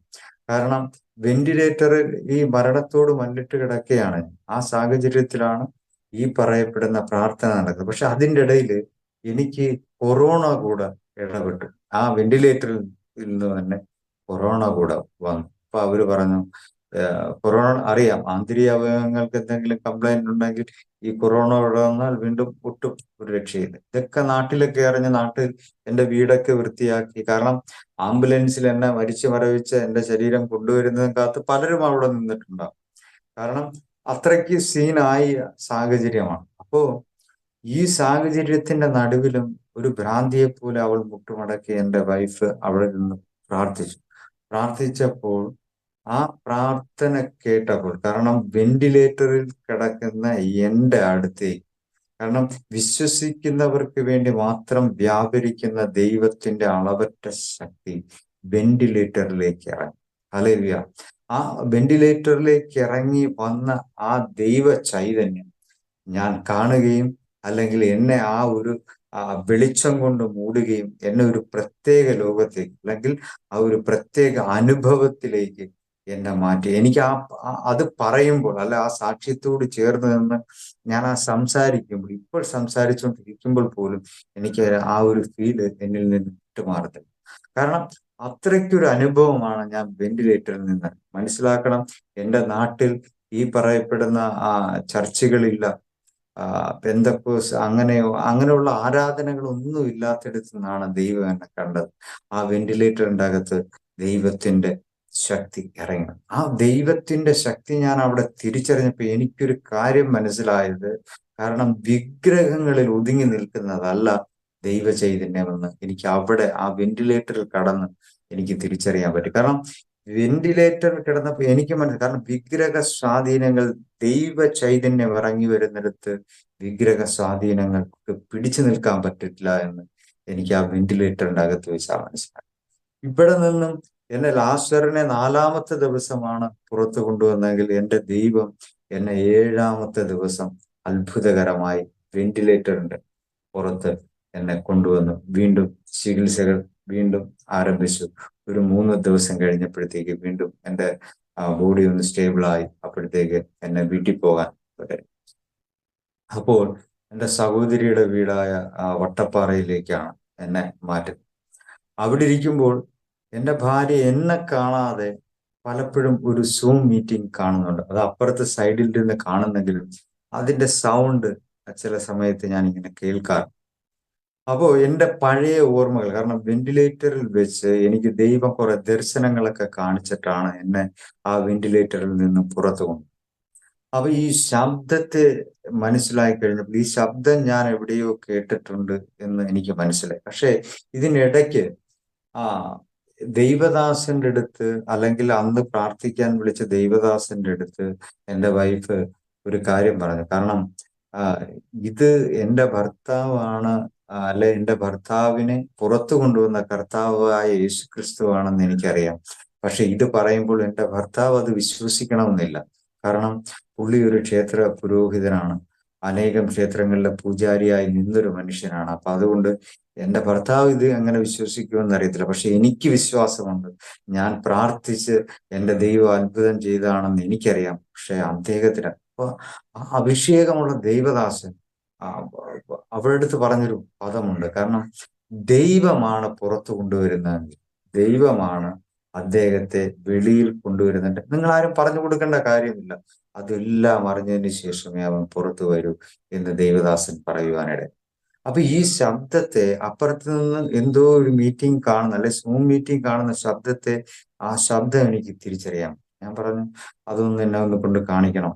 കാരണം വെന്റിലേറ്ററിൽ ഈ മരണത്തോട് മല്ലിട്ട് കിടക്കുകയാണ്, ആ സാഹചര്യത്തിലാണ് ഈ പറയപ്പെടുന്ന പ്രാർത്ഥന നടക്കുന്നത്. പക്ഷെ അതിൻ്റെ ഇടയിൽ എനിക്ക് കൊറോണ കൂടെ ഇടപെട്ടു. ആ വെന്റിലേറ്ററിൽ നിന്ന് തന്നെ കൊറോണ കൂടെ വന്നു. അപ്പൊ അവര് പറഞ്ഞു കൊറോണ അറിയാം, ആന്തരിക അവയവങ്ങൾക്ക് എന്തെങ്കിലും കംപ്ലൈന്റ് ഉണ്ടെങ്കിൽ ഈ കൊറോണ ഇവിടെ വന്നാൽ വീണ്ടും ഒട്ടും ഒരു രക്ഷയില്ല. ഇതൊക്കെ നാട്ടിലൊക്കെ അറിഞ്ഞ് നാട്ടിൽ എന്റെ വീടൊക്കെ വൃത്തിയാക്കി. കാരണം ആംബുലൻസിൽ എന്നെ മരിച്ചു മരവിച്ച് എന്റെ ശരീരം കൊണ്ടുവരുന്നതും കാത്ത് പലരും അവിടെ നിന്നിട്ടുണ്ടാവും. കാരണം അത്രയ്ക്ക് സീനായ സാഹചര്യമാണ്. അപ്പോ ഈ സാഹചര്യത്തിന്റെ നടുവിലും ഒരു ഭ്രാന്തിയെ പോലെ അവൾ മുട്ടുമടക്കി എന്റെ വൈഫ് അവിടെ നിന്ന് പ്രാർത്ഥിച്ചു. പ്രാർത്ഥിച്ചപ്പോൾ ആ പ്രാർത്ഥന കേട്ടപ്പോൾ, കാരണം വെന്റിലേറ്ററിൽ കിടക്കുന്ന എന്റെ അടുത്തേക്ക്, കാരണം വിശ്വസിക്കുന്നവർക്ക് വേണ്ടി മാത്രം വ്യാപരിക്കുന്ന ദൈവത്തിന്റെ അളവറ്റ ശക്തി വെന്റിലേറ്ററിലേക്ക് ഇറങ്ങി. ഹല്ലേലൂയ. ആ വെന്റിലേറ്ററിലേക്ക് ഇറങ്ങി വന്ന ആ ദൈവ ചൈതന്യം ഞാൻ കാണുകയും, അല്ലെങ്കിൽ എന്നെ ആ ഒരു വെളിച്ചം കൊണ്ട് മൂടുകയും, എന്നെ ഒരു പ്രത്യേക ലോകത്തേക്ക്, അല്ലെങ്കിൽ ആ ഒരു പ്രത്യേക അനുഭവത്തിലേക്ക് എന്നെ മാറ്റി. എനിക്ക് അത് പറയുമ്പോൾ, അല്ല ആ സാക്ഷ്യത്തോട് ചേർന്ന് നിന്ന് ഞാൻ ആ സംസാരിക്കുമ്പോൾ, ഇപ്പോൾ സംസാരിച്ചുകൊണ്ടിരിക്കുമ്പോൾ പോലും എനിക്ക് ആ ഒരു ഫീല് എന്നിൽ നിന്ന് വിട്ടുമാറുന്നില്ല. കാരണം അത്രയ്ക്കൊരു അനുഭവമാണ് ഞാൻ വെന്റിലേറ്ററിൽ നിന്ന് മനസ്സിലാക്കണം. എന്റെ നാട്ടിൽ ഈ പറയപ്പെടുന്ന ചർച്ചുകളില്ല, പെന്തക്കോസ് അങ്ങനെയുള്ള ആരാധനകളൊന്നും ഇല്ലാത്തിടത്തു നിന്നാണ് ദൈവം എന്നെ കണ്ടത്. ആ വെന്റിലേറ്ററിന്റെ അകത്ത് ദൈവത്തിന്റെ ശക്തി ഇറങ്ങി. ആ ദൈവത്തിന്റെ ശക്തി ഞാൻ അവിടെ തിരിച്ചറിഞ്ഞപ്പോ എനിക്കൊരു കാര്യം മനസ്സിലായത്, കാരണം വിഗ്രഹങ്ങളിൽ ഒതുങ്ങി നിൽക്കുന്നതല്ല ദൈവ ചൈതന്യമെന്ന് എനിക്ക് അവിടെ ആ വെന്റിലേറ്ററിൽ കടന്ന് എനിക്ക് തിരിച്ചറിയാൻ പറ്റി. കാരണം വെന്റിലേറ്ററിൽ കിടന്നപ്പോ എനിക്ക് മനസ്സിലായി, കാരണം വിഗ്രഹ സ്വാധീനങ്ങൾ, ദൈവ ചൈതന്യം ഇറങ്ങി വരുന്നിടത്ത് വിഗ്രഹ സ്വാധീനങ്ങൾക്ക് പിടിച്ചു നിൽക്കാൻ പറ്റില്ല എന്ന് എനിക്ക് ആ വെന്റിലേറ്ററിന്റെ അകത്ത് വെച്ചാൽ മനസ്സിലായി. ഇവിടെ നിന്നും എന്നെ ലാസറിനെ 4-ാമത്തെ ദിവസമാണ് പുറത്തു കൊണ്ടുവന്നെങ്കിൽ എന്റെ ദൈവം എന്നെ 7-ാമത്തെ ദിവസം അത്ഭുതകരമായി വെന്റിലേറ്ററിന്റെ പുറത്ത് എന്നെ കൊണ്ടുവന്നു. വീണ്ടും ചികിത്സകൾ വീണ്ടും ആരംഭിച്ചു. ഒരു 3 ദിവസം കഴിഞ്ഞപ്പോഴത്തേക്ക് വീണ്ടും എന്റെ ബോഡി ഒന്ന് സ്റ്റേബിളായി. അപ്പോഴത്തേക്ക് എന്നെ വീട്ടിൽ പോകാൻ തുടങ്ങി. അപ്പോൾ എന്റെ സഹോദരിയുടെ വീടായ വട്ടപ്പാറയിലേക്കാണ് എന്നെ മാറ്റുന്നത്. അവിടെ ഇരിക്കുമ്പോൾ എന്റെ ഭാര്യ എന്നെ കാണാതെ പലപ്പോഴും ഒരു സൂം മീറ്റിംഗ് കാണുന്നുണ്ട്. അത് അപ്പുറത്തെ സൈഡിൽ നിന്ന് കാണുന്നെങ്കിലും അതിന്റെ സൗണ്ട് ചില സമയത്ത് ഞാൻ ഇങ്ങനെ കേൾക്കാറ്. അപ്പോ എന്റെ പഴയ ഓർമ്മകൾ, കാരണം വെന്റിലേറ്ററിൽ വെച്ച് എനിക്ക് ദൈവം കുറെ ദർശനങ്ങളൊക്കെ കാണിച്ചിട്ടാണ് എന്നെ ആ വെന്റിലേറ്ററിൽ നിന്നും പുറത്തു കൊണ്ടു. അപ്പൊ ഈ ശബ്ദത്തെ മനസ്സിലായി കഴിഞ്ഞപ്പോൾ ഈ ശബ്ദം ഞാൻ എവിടെയോ കേട്ടിട്ടുണ്ട് എന്ന് എനിക്ക് മനസ്സിലായി. പക്ഷെ ഇതിനിടയ്ക്ക് ആ ദൈവദാസന്റെ അടുത്ത്, അല്ലെങ്കിൽ അന്ന് പ്രാർത്ഥിക്കാൻ വിളിച്ച ദൈവദാസന്റെ അടുത്ത് എന്റെ വൈഫ് ഒരു കാര്യം പറഞ്ഞു. കാരണം ഇത് എന്റെ ഭർത്താവാണ്, അല്ലെ എന്റെ ഭർത്താവിനെ പുറത്തു കൊണ്ടുവന്ന കർത്താവായ യേശു ക്രിസ്തു ആണെന്ന് എനിക്കറിയാം. പക്ഷെ ഇത് പറയുമ്പോൾ എന്റെ ഭർത്താവ് അത് വിശ്വസിക്കണമെന്നില്ല. കാരണം പുള്ളി ഒരു ക്ഷേത്ര പുരോഹിതനാണ്, അനേകം ക്ഷേത്രങ്ങളിലെ പൂജാരിയായി നിന്നൊരു മനുഷ്യനാണ്. അപ്പൊ അതുകൊണ്ട് എന്റെ ഭർത്താവ് ഇത് എങ്ങനെ വിശ്വസിക്കുമെന്ന് അറിയത്തില്ല. പക്ഷെ എനിക്ക് വിശ്വാസമുണ്ട്. ഞാൻ പ്രാർത്ഥിച്ച് എന്റെ ദൈവം അത്ഭുതം ചെയ്തതാണെന്ന് എനിക്കറിയാം. പക്ഷെ അദ്ദേഹത്തിന്, അപ്പൊ ആ അഭിഷേകമുള്ള ദൈവദാസൻ അവരുടെ അടുത്ത് പറഞ്ഞൊരു പദമുണ്ട്. കാരണം ദൈവമാണ് പുറത്തു കൊണ്ടുവരുന്നതെങ്കിൽ, ദൈവമാണ് അദ്ദേഹത്തെ വെളിയിൽ കൊണ്ടുവരുന്നുണ്ട്. നിങ്ങൾ ആരും പറഞ്ഞു കൊടുക്കേണ്ട കാര്യമില്ല. അതെല്ലാം അറിഞ്ഞതിന് ശേഷമേ അവൻ പുറത്തു വരൂ എന്ന് ദൈവദാസൻ പറയുവാനിടെ. അപ്പൊ ഈ ശബ്ദത്തെ, അപ്പുറത്ത് നിന്ന് എന്തോ ഒരു മീറ്റിംഗ് കാണുന്ന, അല്ലെ സൂം മീറ്റിംഗ് കാണുന്ന ശബ്ദത്തെ, ആ ശബ്ദം എനിക്ക് തിരിച്ചറിയാം. ഞാൻ പറഞ്ഞു അതൊന്നും എന്നെ ഒന്ന് കൊണ്ട് കാണിക്കണം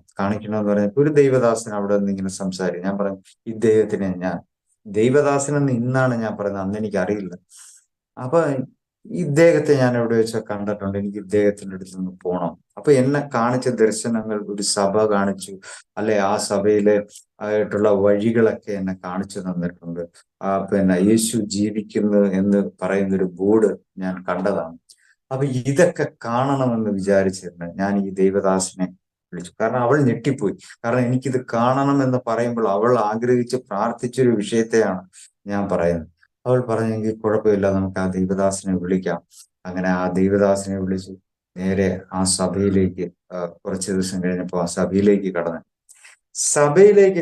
എന്ന് പറഞ്ഞപ്പോൾ ഒരു ദൈവദാസൻ അവിടെ നിന്ന് ഇങ്ങനെ സംസാരിക്കും. ഞാൻ പറഞ്ഞു ഇദ്ദേഹത്തിനെ ഞാൻ ദൈവദാസനെന്ന് ഇന്നാണ് ഞാൻ പറയുന്നത്, അന്ന് എനിക്ക് അറിയില്ല. അപ്പൊ ഇദ്ദേഹത്തെ ഞാൻ എവിടെ വെച്ചാൽ കണ്ടിട്ടുണ്ട്, എനിക്ക് ഇദ്ദേഹത്തിന്റെ അടുത്ത് നിന്ന് പോകണം. അപ്പൊ എന്നെ കാണിച്ച ദർശനങ്ങൾ, ഒരു സഭ കാണിച്ചു, അല്ലെ ആ സഭയിലെ ആയിട്ടുള്ള വഴികളൊക്കെ എന്നെ കാണിച്ചു തന്നിട്ടുണ്ട്. പിന്നെ യേശു ജീവിക്കുന്നു എന്ന് പറയുന്ന ഒരു ബോർഡ് ഞാൻ കണ്ടതാണ്. അപ്പൊ ഇതൊക്കെ കാണണമെന്ന് വിചാരിച്ചിരുന്നു ഞാൻ ഈ ദൈവദാസനെ വിളിച്ചു. കാരണം അവൾ ഞെട്ടിപ്പോയി. കാരണം എനിക്കിത് കാണണം എന്ന് പറയുമ്പോൾ അവൾ ആഗ്രഹിച്ച് പ്രാർത്ഥിച്ചൊരു വിഷയത്തെയാണ് ഞാൻ പറയുന്നത്. അവൾ പറഞ്ഞെങ്കിൽ കുഴപ്പമില്ല, നമുക്ക് ആ ദൈവദാസനെ വിളിക്കാം. അങ്ങനെ ആ ദൈവദാസനെ വിളിച്ചു. നേരെ ആ സഭയിലേക്ക് കുറച്ച് ദിവസം കഴിഞ്ഞപ്പോൾ ആ സഭയിലേക്ക്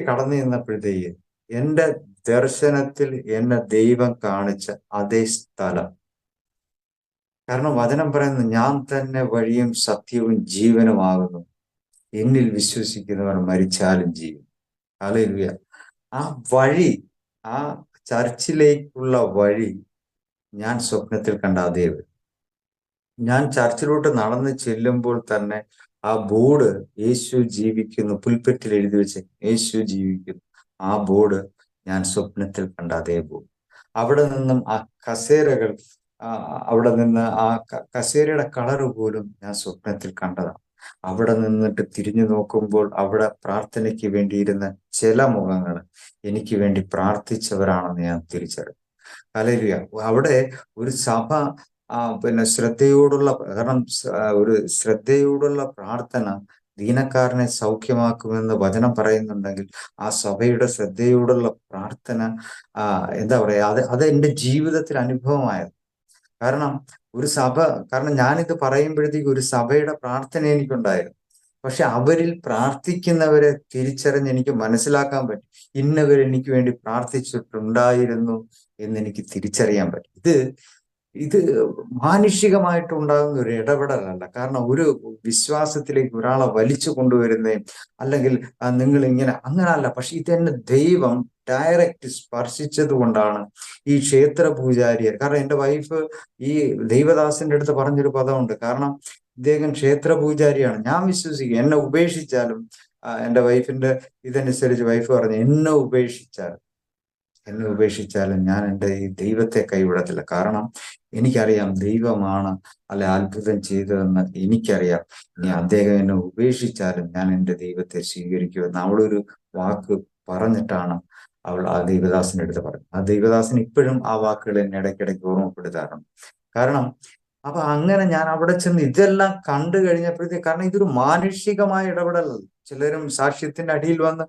കടന്നു നിന്നപ്പോഴത്തേക്ക് എന്റെ ദർശനത്തിൽ എന്നെ ദൈവം കാണിച്ച അതേ സ്ഥലം. കാരണം വചനം പറയുന്നു, ഞാൻ തന്നെ വഴിയും സത്യവും ജീവനുമാകുന്നു, എന്നിൽ വിശ്വസിക്കുന്നവർ മരിച്ചാലും ജീവൻ. ഹല്ലേലൂയ. ആ വഴി, ആ ചർച്ചിലേക്കുള്ള വഴി ഞാൻ സ്വപ്നത്തിൽ കണ്ട അതേ വഴി. ഞാൻ ചർച്ചിലോട്ട് നടന്ന് ചെല്ലുമ്പോൾ തന്നെ ആ ബോർഡ്, യേശു ജീവിക്കുന്നു, പുൽപ്പറ്റിൽ എഴുതി വെച്ച് യേശു ജീവിക്കുന്നു, ആ ബോർഡ് ഞാൻ സ്വപ്നത്തിൽ കണ്ട അതേ ബോർഡ്. അവിടെ നിന്നും ആ കസേരകൾ, അവിടെ നിന്ന് ആ കസേരയുടെ കളറ് പോലും ഞാൻ സ്വപ്നത്തിൽ കണ്ടതാണ്. അവിടെ നിന്നിട്ട് തിരിഞ്ഞു നോക്കുമ്പോൾ അവിടെ പ്രാർത്ഥനയ്ക്ക് വേണ്ടിയിരുന്ന ചില മുഖങ്ങൾ എനിക്ക് വേണ്ടി പ്രാർത്ഥിച്ചവരാണെന്ന് ഞാൻ തിരിച്ചറിഞ്ഞു. ഹല്ലേലൂയ. അവിടെ ഒരു സഭ പിന്നെ ശ്രദ്ധയോടുള്ള, കാരണം ഒരു ശ്രദ്ധയോടുള്ള പ്രാർത്ഥന ദീനക്കാരനെ സൗഖ്യമാക്കുമെന്ന് വചനം പറയുന്നുണ്ടെങ്കിൽ, ആ സഭയുടെ ശ്രദ്ധയോടുള്ള പ്രാർത്ഥന എന്താ പറയാ, അത് എന്റെ ജീവിതത്തിൽ അനുഭവമായത്. കാരണം ഒരു സഭ, കാരണം ഞാനിത് പറയുമ്പോഴത്തേക്ക് ഒരു സഭയുടെ പ്രാർത്ഥന എനിക്കുണ്ടായിരുന്നു. പക്ഷെ അവരിൽ പ്രാർത്ഥിക്കുന്നവരെ തിരിച്ചറിഞ്ഞ് എനിക്ക് മനസ്സിലാക്കാൻ പറ്റും, ഇന്നവർ എനിക്ക് വേണ്ടി പ്രാർത്ഥിച്ചിട്ടുണ്ടായിരുന്നു എന്ന് എനിക്ക് തിരിച്ചറിയാൻ പറ്റും. ഇത് മാനുഷികമായിട്ട് ഉണ്ടാകുന്ന ഒരു ഇടപെടലല്ല. കാരണം ഒരു വിശ്വാസത്തിലേക്ക് ഒരാളെ വലിച്ചു കൊണ്ടുവരുന്നേ, അല്ലെങ്കിൽ നിങ്ങൾ ഇങ്ങനെ അങ്ങനല്ല. പക്ഷെ ഇതെന്നെ ദൈവം ഡയറക്റ്റ് സ്പർശിച്ചത് കൊണ്ടാണ് ഈ ക്ഷേത്ര പൂജാരിയർ, കാരണം എൻ്റെ വൈഫ് ഈ ദൈവദാസന്റെ അടുത്ത് പറഞ്ഞൊരു പദമുണ്ട്. കാരണം ഇദ്ദേഹം ക്ഷേത്ര പൂജാരിയാണ്. ഞാൻ വിശ്വസിക്കും, എന്നെ ഉപേക്ഷിച്ചാലും, എൻ്റെ വൈഫിന്റെ ഇതനുസരിച്ച് വൈഫ് പറഞ്ഞു, എന്നെ ഉപേക്ഷിച്ചാലും ഞാൻ എൻ്റെ ഈ ദൈവത്തെ കൈവിടത്തില്ല. കാരണം എനിക്കറിയാം ദൈവമാണ് അല്ലെ അത്ഭുതം ചെയ്തതെന്ന് എനിക്കറിയാം. ഇനി അദ്ദേഹം എന്നെ ഉപേക്ഷിച്ചാലും ഞാൻ എൻ്റെ ദൈവത്തെ സ്വീകരിക്കുമെന്ന് അവളൊരു വാക്ക് പറഞ്ഞിട്ടാണ് അവൾ ആ ദൈവദാസന്റെ അടുത്ത് പറഞ്ഞത്. ആ ദൈവദാസൻ ഇപ്പോഴും ആ വാക്കുകൾ എന്നെ ഇടയ്ക്കിടയ്ക്ക് ഓർമ്മപ്പെടുത്താറുണ്ട്. കാരണം അപ്പൊ അങ്ങനെ ഞാൻ അവിടെ ചെന്ന് ഇതെല്ലാം കണ്ടു കഴിഞ്ഞപ്പോഴത്തേക്ക്, കാരണം ഇതൊരു മാനുഷികമായ ഇടപെടലല്ല. ചിലരും സാക്ഷ്യത്തിന്റെ അടിയിൽ വന്ന്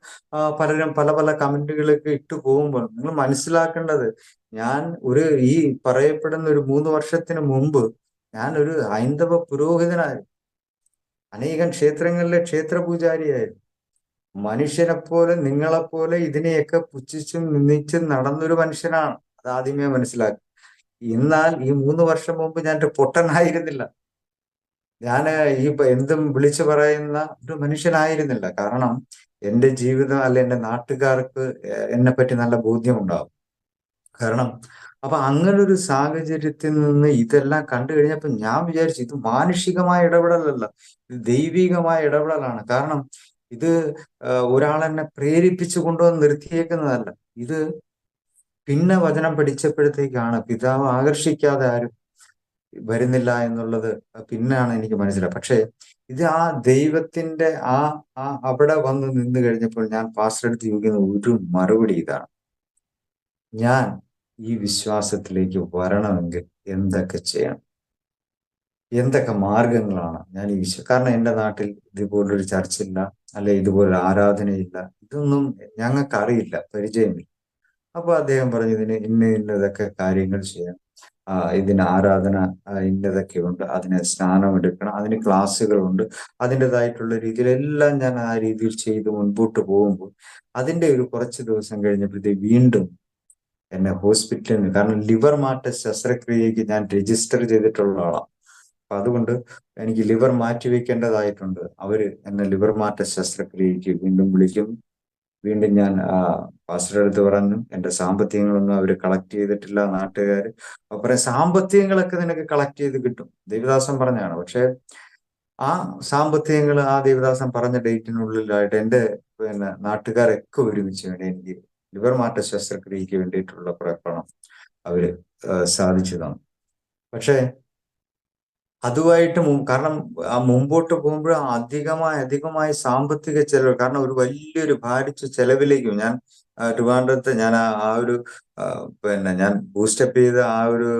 പലരും പല പല കമന്റുകളൊക്കെ ഇട്ടു പോകുമ്പോൾ നിങ്ങൾ മനസ്സിലാക്കേണ്ടത്, ഞാൻ ഈ പറയപ്പെടുന്ന ഒരു 3 വർഷത്തിന് മുമ്പ് ഞാൻ ഒരു ഹൈന്ദവ പുരോഹിതനായിരുന്നു. അനേകം ക്ഷേത്രങ്ങളിലെ ക്ഷേത്ര പൂജാരിയായിരുന്നു. മനുഷ്യനെപ്പോലെ നിങ്ങളെപ്പോലെ ഇതിനെയൊക്കെ പുച്ഛിച്ചും നിന്ദിച്ചും നടന്നൊരു മനുഷ്യനാണ്. അത് ആദ്യമേ മനസ്സിലാക്കി. എന്നാൽ ഈ 3 വർഷം മുമ്പ് ഞാൻ ഒരു പൊട്ടനായിരുന്നില്ല. ഞാൻ ഈ എന്തും വിളിച്ചു പറയുന്ന ഒരു മനുഷ്യനായിരുന്നില്ല. കാരണം എൻ്റെ ജീവിതം അല്ല എൻ്റെ നാട്ടുകാർക്ക് എന്നെ പറ്റി നല്ല ബോധ്യമുണ്ടാവും. കാരണം അപ്പൊ അങ്ങനൊരു സാഹചര്യത്തിൽ നിന്ന് ഇതെല്ലാം കണ്ടു കഴിഞ്ഞപ്പോൾ ഞാൻ വിചാരിച്ചു, ഇത് മാനുഷികമായ ഇടപെടലല്ല, ഇത് ദൈവികമായ ഇടപെടലാണ്. കാരണം ഇത് ഒരാളെന്നെ പ്രേരിപ്പിച്ചു കൊണ്ടുവന്ന് നിർത്തിയേക്കുന്നതല്ല. ഇത് പിന്നെ വചനം പഠിച്ചപ്പോഴത്തേക്കാണ് പിതാവ് ആകർഷിക്കാതെ ആരും വരുന്നില്ല എന്നുള്ളത് പിന്നെയാണ് എനിക്ക് മനസ്സിലായത്. പക്ഷെ ഇത് ആ ദൈവത്തിന്റെ അവിടെ വന്ന് നിന്ന് കഴിഞ്ഞപ്പോൾ ഞാൻ പാസ്റ്റർ അടുത്ത് ചോദിക്കുന്ന ഒരു മറുപടി ഇതാണ്: ഞാൻ ഈ വിശ്വാസത്തിലേക്ക് വരണമെങ്കിൽ എന്തൊക്കെ ചെയ്യണം, എന്തൊക്കെ മാർഗങ്ങളാണ് ഞാൻ ഈ കാരണം എൻ്റെ നാട്ടിൽ ഇതുപോലൊരു ചർച്ചില്ല, അല്ലെ ഇതുപോലൊരു ആരാധനയില്ല, ഇതൊന്നും ഞങ്ങൾക്കറിയില്ല, പരിചയമില്ല. അപ്പൊ അദ്ദേഹം പറഞ്ഞു, ഇന്നതൊക്കെ കാര്യങ്ങൾ ചെയ്യാം, ഇതിന് ആരാധന ഇന്നതൊക്കെ ഉണ്ട്, അതിന് സ്നാനം എടുക്കണം, അതിന് ക്ലാസ്സുകളുണ്ട്, അതിൻ്റെതായിട്ടുള്ള രീതിയിലെല്ലാം ഞാൻ ആ രീതിയിൽ ചെയ്ത് മുൻപോട്ട് പോകുമ്പോൾ അതിൻ്റെ ഒരു കുറച്ച് ദിവസം കഴിഞ്ഞപ്പോഴത്തേക്ക് വീണ്ടും എന്നെ ഹോസ്പിറ്റലിൽ നിന്ന്, കാരണം ലിവർ മാറ്റ ശസ്ത്രക്രിയക്ക് ഞാൻ രജിസ്റ്റർ ചെയ്തിട്ടുള്ള ആളാണ്. അപ്പൊ അതുകൊണ്ട് എനിക്ക് ലിവർ മാറ്റി വെക്കേണ്ടതായിട്ടുണ്ട്. അവര് എന്നെ ലിവർ മാറ്റ ശസ്ത്രക്രിയക്ക് വീണ്ടും വിളിക്കും. വീണ്ടും ഞാൻ പാസ്റ്ററുടെ അടുത്ത് പറഞ്ഞു, എന്റെ സാമ്പത്തികങ്ങളൊന്നും അവർ കളക്ട് ചെയ്തിട്ടില്ല നാട്ടുകാർ. അപ്പൊ പറയാം, സാമ്പത്തികങ്ങളൊക്കെ നിനക്ക് കളക്ട് ചെയ്ത് കിട്ടും, ദേവദാസൻ പറഞ്ഞാണ്. പക്ഷെ ആ സാമ്പത്തികങ്ങൾ ആ ദേവദാസൻ പറഞ്ഞ ഡേറ്റിനുള്ളിലായിട്ട് എൻ്റെ നാട്ടുകാരൊക്കെ ഒരുമിച്ച് വേണ്ടി എനിക്ക് ലിവർ മാറ്റ ശസ്ത്രക്രിയക്ക് വേണ്ടിയിട്ടുള്ള പണം അവര് സാധിച്ചു തന്നു. പക്ഷെ അതുമായിട്ട് കാരണം ആ മുമ്പോട്ട് പോകുമ്പോൾ അധികമായി സാമ്പത്തിക ചെലവ്, കാരണം ഒരു വലിയൊരു ഭാരിച്ച ചെലവിലേക്ക് ഞാൻ ട്രിവാൻഡ്രത്ത് ഞാൻ ഒരു ഞാൻ ബൂസ്റ്റപ്പ് ചെയ്ത ആ ഒരു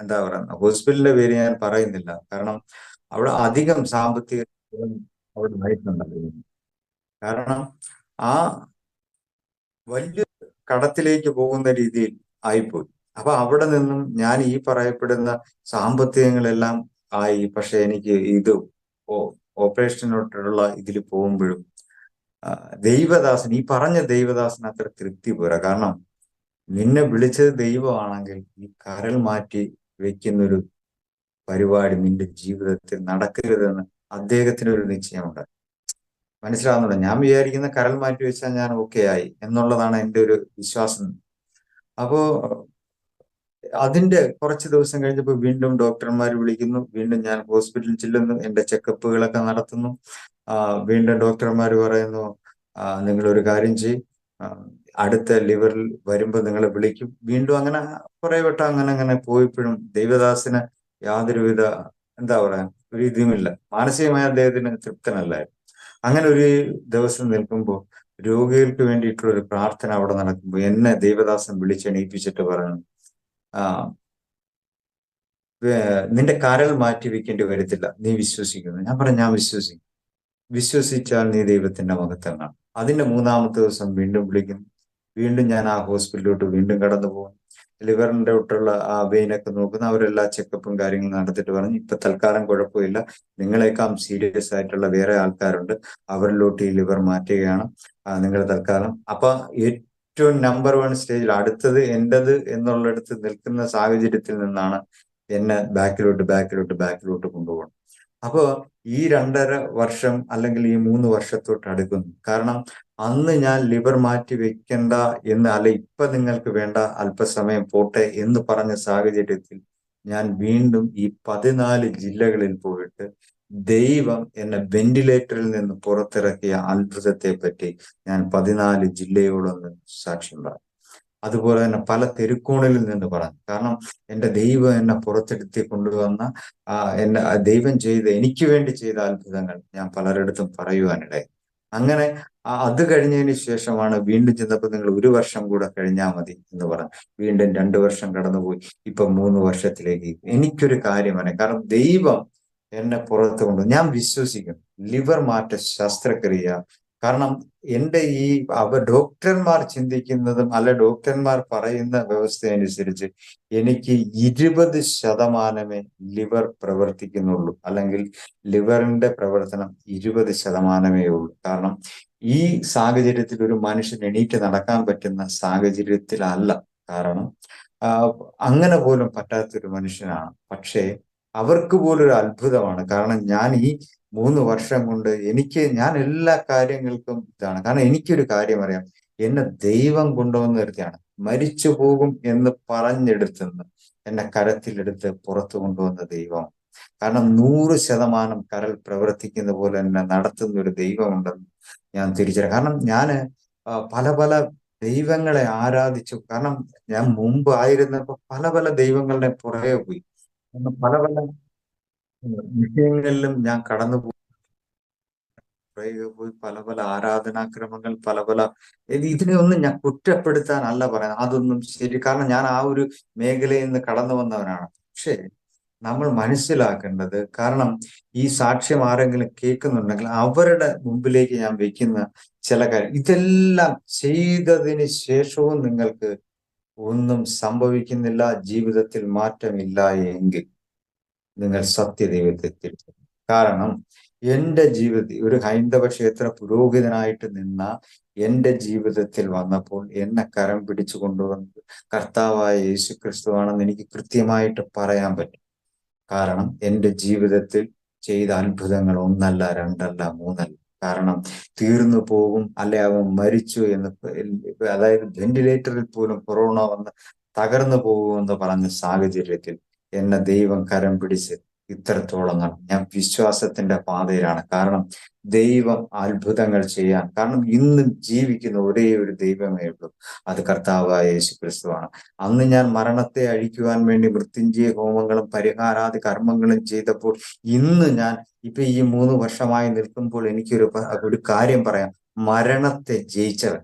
എന്താ പറയുക ഹോസ്പിറ്റലിന്റെ പേര് ഞാൻ പറയുന്നില്ല, കാരണം അവിടെ അധികം സാമ്പത്തിക അവിടെ ആയിട്ടുണ്ടായിരുന്നു. കാരണം ആ വലിയ കടത്തിലേക്ക് പോകുന്ന രീതിയിൽ ആയിപ്പോയി. അപ്പൊ അവിടെ നിന്നും ഞാൻ ഈ പറയപ്പെടുന്ന സാമ്പത്തികങ്ങളെല്ലാം ആയി. പക്ഷെ എനിക്ക് ഇത് ഓപ്പറേഷനോട്ടുള്ള ഇതിൽ പോകുമ്പോഴും ദൈവദാസൻ, ഈ പറഞ്ഞ ദൈവദാസൻ അത്ര തൃപ്തി പോരാ. കാരണം നിന്നെ വിളിച്ചത് ദൈവമാണെങ്കിൽ ഈ കരൾ മാറ്റി വെക്കുന്നൊരു പരിപാടി നിന്റെ ജീവിതത്തിൽ നടക്കരുതെന്ന് അദ്ദേഹത്തിന് ഒരു നിശ്ചയമുണ്ട്. മനസ്സിലാവുന്നുണ്ടോ? ഞാൻ വിചാരിക്കുന്ന കരൾ മാറ്റി വെച്ചാൽ ഞാൻ ഓക്കെ ആയി എന്നുള്ളതാണ് എൻ്റെ ഒരു വിശ്വാസം. അപ്പോ അതിന്റെ കുറച്ച് ദിവസം കഴിഞ്ഞപ്പോൾ വീണ്ടും ഡോക്ടർമാർ വിളിക്കുന്നു, വീണ്ടും ഞാൻ ഹോസ്പിറ്റലിൽ ചെല്ലുന്നു, എന്റെ ചെക്കപ്പുകളൊക്കെ നടത്തുന്നു. വീണ്ടും ഡോക്ടർമാർ പറയുന്നു, നിങ്ങളൊരു കാര്യം ചെയ്യും, അടുത്ത ലിവറിൽ വരുമ്പോൾ നിങ്ങളെ വിളിക്കും. വീണ്ടും അങ്ങനെ കുറെ വട്ടം അങ്ങനെ അങ്ങനെ പോയപ്പോഴും ദൈവദാസന് യാതൊരുവിധ എന്താ പറയാ ഒരു ഇതുമില്ല. മാനസികമായ അദ്ദേഹത്തിന് തൃപ്തനല്ലായിരുന്നു. അങ്ങനെ ഒരു ദിവസം നിൽക്കുമ്പോൾ രോഗികൾക്ക് വേണ്ടിയിട്ടുള്ള ഒരു പ്രാർത്ഥന അവിടെ നടക്കുമ്പോൾ എന്നെ ദൈവദാസൻ വിളിച്ചെണീപ്പിച്ചിട്ട് പറഞ്ഞു, ആ നിന്റെ കരൾ മാറ്റി വെക്കേണ്ടി വരത്തില്ല, നീ വിശ്വസിക്കുന്നു. ഞാൻ പറഞ്ഞു, ഞാൻ വിശ്വസിക്കും. വിശ്വസിച്ചാൽ നീ ദൈവത്തിന്റെ മഹത്വം കാണും. അതിന്റെ 3-ാമത്തെ ദിവസം വീണ്ടും വിളിക്കുന്നു. വീണ്ടും ഞാൻ ആ ഹോസ്പിറ്റലിലോട്ട് വീണ്ടും കടന്നു പോകും. ലിവറിന്റെ തൊട്ടുള്ള ആ വെയിനൊക്കെ നോക്കുന്നു. അവരെല്ലാ ചെക്കപ്പും കാര്യങ്ങളും നടത്തിയിട്ട് പറഞ്ഞു, ഇപ്പൊ തൽക്കാലം കുഴപ്പമില്ല, നിങ്ങളെക്കാൾ സീരിയസ് ആയിട്ടുള്ള വേറെ ആൾക്കാരുണ്ട്, അവരിലോട്ട് ഈ ലിവർ മാറ്റുകയാണ് നിങ്ങൾ തൽക്കാലം. അപ്പൊ ഏറ്റവും നമ്പർ 1 സ്റ്റേജിൽ അടുത്തത് എന്റേത് എന്നുള്ളിടത്ത് നിൽക്കുന്ന സാഹചര്യത്തിൽ നിന്നാണ് എന്നെ ബാക്കിലോട്ട് കൊണ്ടുപോകണം. അപ്പോ ഈ 2.5 വർഷം അല്ലെങ്കിൽ ഈ 3 വർഷത്തോട്ട് അടുക്കുന്നു. കാരണം അന്ന് ഞാൻ ലിവർ മാറ്റി വെക്കണ്ട എന്ന്, അല്ല ഇപ്പൊ നിങ്ങൾക്ക് വേണ്ട, അല്പസമയം പോട്ടെ എന്ന് പറഞ്ഞ സാഹചര്യത്തിൽ ഞാൻ വീണ്ടും ഈ 14 ജില്ലകളിൽ പോയിട്ട് ദൈവം എന്നെ വെന്റിലേറ്ററിൽ നിന്ന് പുറത്തിറക്കിയ അത്ഭുതത്തെ പറ്റി ഞാൻ 14 ജില്ലയോടൊന്ന് സാക്ഷ്യം പറഞ്ഞു. അതുപോലെ തന്നെ പല തെരുക്കോണിൽ നിന്ന് പറഞ്ഞു. കാരണം എന്റെ ദൈവം എന്നെ പുറത്തെടുത്തി കൊണ്ടുവന്ന എന്നെ ദൈവം ചെയ്ത, എനിക്ക് വേണ്ടി ചെയ്ത അത്ഭുതങ്ങൾ ഞാൻ പലരിടത്തും പറയുവാനിടയായി. അങ്ങനെ അത് കഴിഞ്ഞതിന് ശേഷമാണ് വീണ്ടും ചെന്നപ്പോൾ നിങ്ങൾ 1 വർഷം കൂടെ കഴിഞ്ഞാൽ മതി എന്ന് പറഞ്ഞു. വീണ്ടും 2 വർഷം കടന്നുപോയി. ഇപ്പൊ 3 വർഷത്തിലേക്ക്. എനിക്കൊരു കാര്യമാണ്, കാരണം ദൈവം എന്നെ പുറത്ത് ഞാൻ വിശ്വസിക്കും ലിവർ മാറ്റ ശസ്ത്രക്രിയ. കാരണം എന്റെ ഈ ഡോക്ടർമാർ ചിന്തിക്കുന്നതും അല്ല ഡോക്ടർമാർ പറയുന്ന വ്യവസ്ഥ അനുസരിച്ച് എനിക്ക് 20% ലിവർ പ്രവർത്തിക്കുന്നുള്ളൂ, അല്ലെങ്കിൽ ലിവറിന്റെ പ്രവർത്തനം 20% ഉള്ളൂ. കാരണം ഈ സാഹചര്യത്തിൽ ഒരു മനുഷ്യൻ എണീറ്റ് നടക്കാൻ പറ്റുന്ന സാഹചര്യത്തിലല്ല. കാരണം അങ്ങനെ പോലും പറ്റാത്തൊരു മനുഷ്യനാണ്. പക്ഷേ അവർക്ക് പോലും ഒരു അത്ഭുതമാണ്. കാരണം ഞാൻ ഈ 3 വർഷം കൊണ്ട് ഞാൻ എല്ലാ കാര്യങ്ങൾക്കും ഇതാണ്. കാരണം എനിക്കൊരു കാര്യം അറിയാം, എന്നെ ദൈവം കൊണ്ടുവന്ന് നിർത്തിയാണ്. മരിച്ചു പോകും എന്ന് പറഞ്ഞെടുത്തുനിന്ന് എന്നെ കരത്തിലെടുത്ത് പുറത്തു കൊണ്ടുവന്ന ദൈവം. കാരണം 100% കരൾ പ്രവർത്തിക്കുന്ന പോലെ എന്നെ നടത്തുന്ന ഒരു ദൈവമുണ്ടെന്ന് ഞാൻ തിരിച്ചറിയാം. കാരണം ഞാന് പല പല ദൈവങ്ങളെ ആരാധിച്ചു. കാരണം ഞാൻ മുമ്പ് ആയിരുന്നപ്പോ പല പല ദൈവങ്ങളുടെ പുറകെ പോയി. പല പല വിഷയങ്ങളിലും ഞാൻ കടന്നു പോയി പല പല ആരാധനാക്രമങ്ങൾ ഇതിനെയൊന്നും ഞാൻ കുറ്റപ്പെടുത്താനല്ല പറയുന്നത്. അതൊന്നും ശരി, കാരണം ഞാൻ ആ ഒരു മേഖലയിൽ നിന്ന് കടന്നു വന്നവനാണ്. പക്ഷേ നമ്മൾ മനസ്സിലാക്കേണ്ടത്, കാരണം ഈ സാക്ഷ്യം ആരെങ്കിലും കേൾക്കുന്നുണ്ടെങ്കിൽ അവരുടെ മുമ്പിലേക്ക് ഞാൻ വെക്കുന്ന ചില കാര്യം, ഇതെല്ലാം ചെയ്തതിന് ശേഷവും നിങ്ങൾക്ക് ഒന്നും സംഭവിക്കുന്നില്ല, ജീവിതത്തിൽ മാറ്റമില്ല എങ്കിൽ നിങ്ങൾ സത്യദൈവത്തെ തിരിച്ചറിയും. കാരണം എന്റെ ജീവിതത്തിൽ ഒരു ഹൈന്ദവ ക്ഷേത്ര പുരോഹിതനായിട്ട് നിന്ന എന്റെ ജീവിതത്തിൽ വന്നപ്പോൾ എന്നെ കരം പിടിച്ചു കൊണ്ടുവന്നത് കർത്താവായ യേശു ക്രിസ്തുവാണെന്ന് എനിക്ക് കൃത്യമായിട്ട് പറയാൻ പറ്റും. കാരണം എന്റെ ജീവിതത്തിൽ ചെയ്ത അത്ഭുതങ്ങൾ 1 2 3. കാരണം തീർന്നു പോകും, അല്ലെ അവൻ മരിച്ചു എന്ന്, അതായത് വെന്റിലേറ്ററിൽ പോലും കൊറോണ വന്ന് തകർന്നു പോകുമെന്ന് പറഞ്ഞ സാഹചര്യത്തിൽ എന്നെ ദൈവം കരം പിടിച്ച് ഇത്രത്തോളം ഞാൻ വിശ്വാസത്തിന്റെ പാതയിലാണ്. കാരണം ദൈവം അത്ഭുതങ്ങൾ ചെയ്യാൻ, കാരണം ഇന്ന് ജീവിക്കുന്ന ഒരേ ഒരു ദൈവമേ ഉള്ളൂ, അത് കർത്താവായ യേശു ക്രിസ്തുവാണ്. അന്ന് ഞാൻ മരണത്തെ അഴിക്കുവാൻ വേണ്ടി മൃത്യുഞ്ജയ ഹോമങ്ങളും പരിഹാരാദി കർമ്മങ്ങളും ചെയ്തപ്പോൾ ഇന്ന് ഞാൻ ഇപ്പൊ ഈ 3 വർഷമായി നിൽക്കുമ്പോൾ ഒരു കാര്യം പറയാം, മരണത്തെ ജയിച്ചവൻ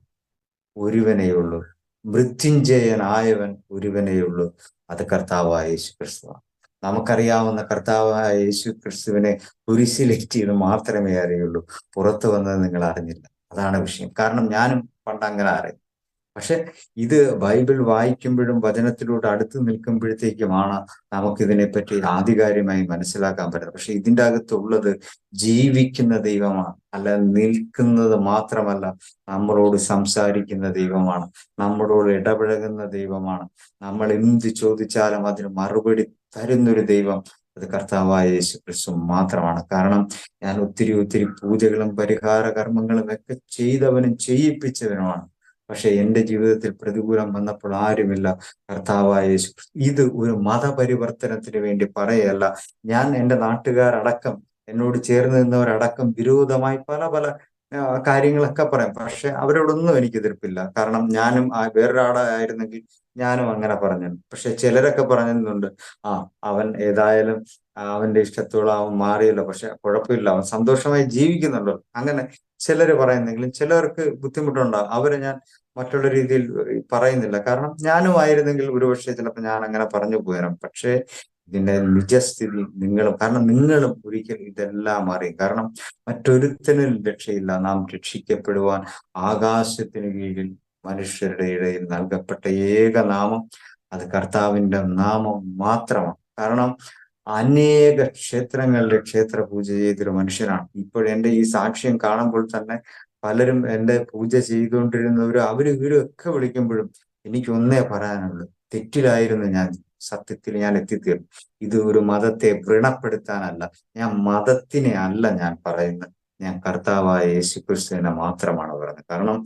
ഒരുവനെയുള്ളൂ, മൃത്യുഞ്ജയനായവൻ ഒരുവനെയുള്ളൂ, അത് കർത്താവായ യേശു ക്രിസ്തുവാണ്. നമുക്കറിയാവുന്ന കർത്താവായ യേശു ക്രിസ്തുവിനെ കുരിശിലേറ്റിയത് മാത്രമേ അറിയുള്ളൂ, പുറത്തു വന്നത് നിങ്ങൾ അറിഞ്ഞില്ല. അതാണ് വിഷയം. കാരണം ഞാനും പണ്ട് അങ്ങനെ അറിയും. പക്ഷെ ഇത് ബൈബിൾ വായിക്കുമ്പോഴും വചനത്തിലൂടെ അടുത്ത് നിൽക്കുമ്പോഴത്തേക്കുമാണ് നമുക്കിതിനെപ്പറ്റി ആധികാരികമായി മനസ്സിലാക്കാൻ പറ്റുന്നത്. പക്ഷെ ഇതിൻ്റെ അകത്തുള്ളത് ജീവിക്കുന്ന ദൈവമാണ്, അല്ല നിൽക്കുന്നത് മാത്രമല്ല, നമ്മളോട് സംസാരിക്കുന്ന ദൈവമാണ്, നമ്മളോട് ഇടപഴകുന്ന ദൈവമാണ്. നമ്മൾ എന്ത് ചോദിച്ചാലും അതിന് മറുപടി തരുന്നൊരു ദൈവം അത് കർത്താവായ യേശു ക്രിസ്തു മാത്രമാണ്. കാരണം ഞാൻ ഒത്തിരി ഒത്തിരി പൂജകളും പരിഹാര കർമ്മങ്ങളും ഒക്കെ ചെയ്തവനും ചെയ്യിപ്പിച്ചവനുമാണ്. പക്ഷെ എന്റെ ജീവിതത്തിൽ പ്രതികൂലം വന്നപ്പോൾ ആരുമില്ല, കർത്താവായ യേശു ക്രിസ്തു. ഇത് ഒരു മതപരിവർത്തനത്തിന് വേണ്ടി പറയല്ല. ഞാൻ എൻ്റെ നാട്ടുകാരടക്കം, എന്നോട് ചേർന്ന് നിന്നവരടക്കം വിരോധമായി പല പല കാര്യങ്ങളൊക്കെ പറയാം. പക്ഷെ അവരോടൊന്നും എനിക്ക് എതിർപ്പില്ല. കാരണം ഞാനും വേറൊരാളായിരുന്നെങ്കിൽ ഞാനും അങ്ങനെ പറഞ്ഞു. പക്ഷെ ചിലരൊക്കെ പറഞ്ഞിരുന്നുണ്ട്, ആ അവൻ ഏതായാലും അവന്റെ ഇഷ്ടത്തോളം അവൻ മാറിയല്ലോ, പക്ഷെ കുഴപ്പമില്ല, അവൻ സന്തോഷമായി ജീവിക്കുന്നുണ്ടോ, അങ്ങനെ ചിലര് പറയുന്നെങ്കിലും ചിലർക്ക് ബുദ്ധിമുട്ടുണ്ടാകും. അവരെ ഞാൻ മറ്റുള്ള രീതിയിൽ പറയുന്നില്ല. കാരണം ഞാനും ആയിരുന്നെങ്കിൽ ഒരുപക്ഷെ ചിലപ്പോൾ ഞാൻ അങ്ങനെ പറഞ്ഞു പോയാലും. പക്ഷേ ഇതിന്റെ നിജസ്ഥിതി നിങ്ങളും, കാരണം നിങ്ങളും ഒരിക്കൽ ഇതെല്ലാം അറിയും. കാരണം മറ്റൊരുത്തനും രക്ഷയില്ല. നാം രക്ഷിക്കപ്പെടുവാൻ ആകാശത്തിന് കീഴിൽ മനുഷ്യരുടെ ഇടയിൽ നൽകപ്പെട്ട ഏക നാമം അത് കർത്താവിന്റെ നാമം മാത്രമാണ്. കാരണം അനേക ക്ഷേത്രങ്ങളിലെ ക്ഷേത്ര പൂജ ചെയ്തൊരു മനുഷ്യനാണ്. ഇപ്പോൾ എന്റെ ഈ സാക്ഷ്യം കാണുമ്പോൾ തന്നെ പലരും എന്റെ പൂജ ചെയ്തുകൊണ്ടിരുന്നവരും അവരും ഇവരും ഒക്കെ വിളിക്കുമ്പോഴും എനിക്ക് ഒന്നേ പറയാനുള്ളൂ, തെറ്റിലായിരുന്നു ഞാൻ, സത്യത്തിൽ ഞാൻ എത്തിത്തീർന്നു. ഇത് ഒരു മതത്തെ വ്രണപ്പെടുത്താനല്ല, ഞാൻ മതത്തിനെ അല്ല ഞാൻ പറയുന്നത്, ഞാൻ കർത്താവായ യേശുക്രിസ്തുവിനെ മാത്രമാണ് പറയുന്നത്. കാരണം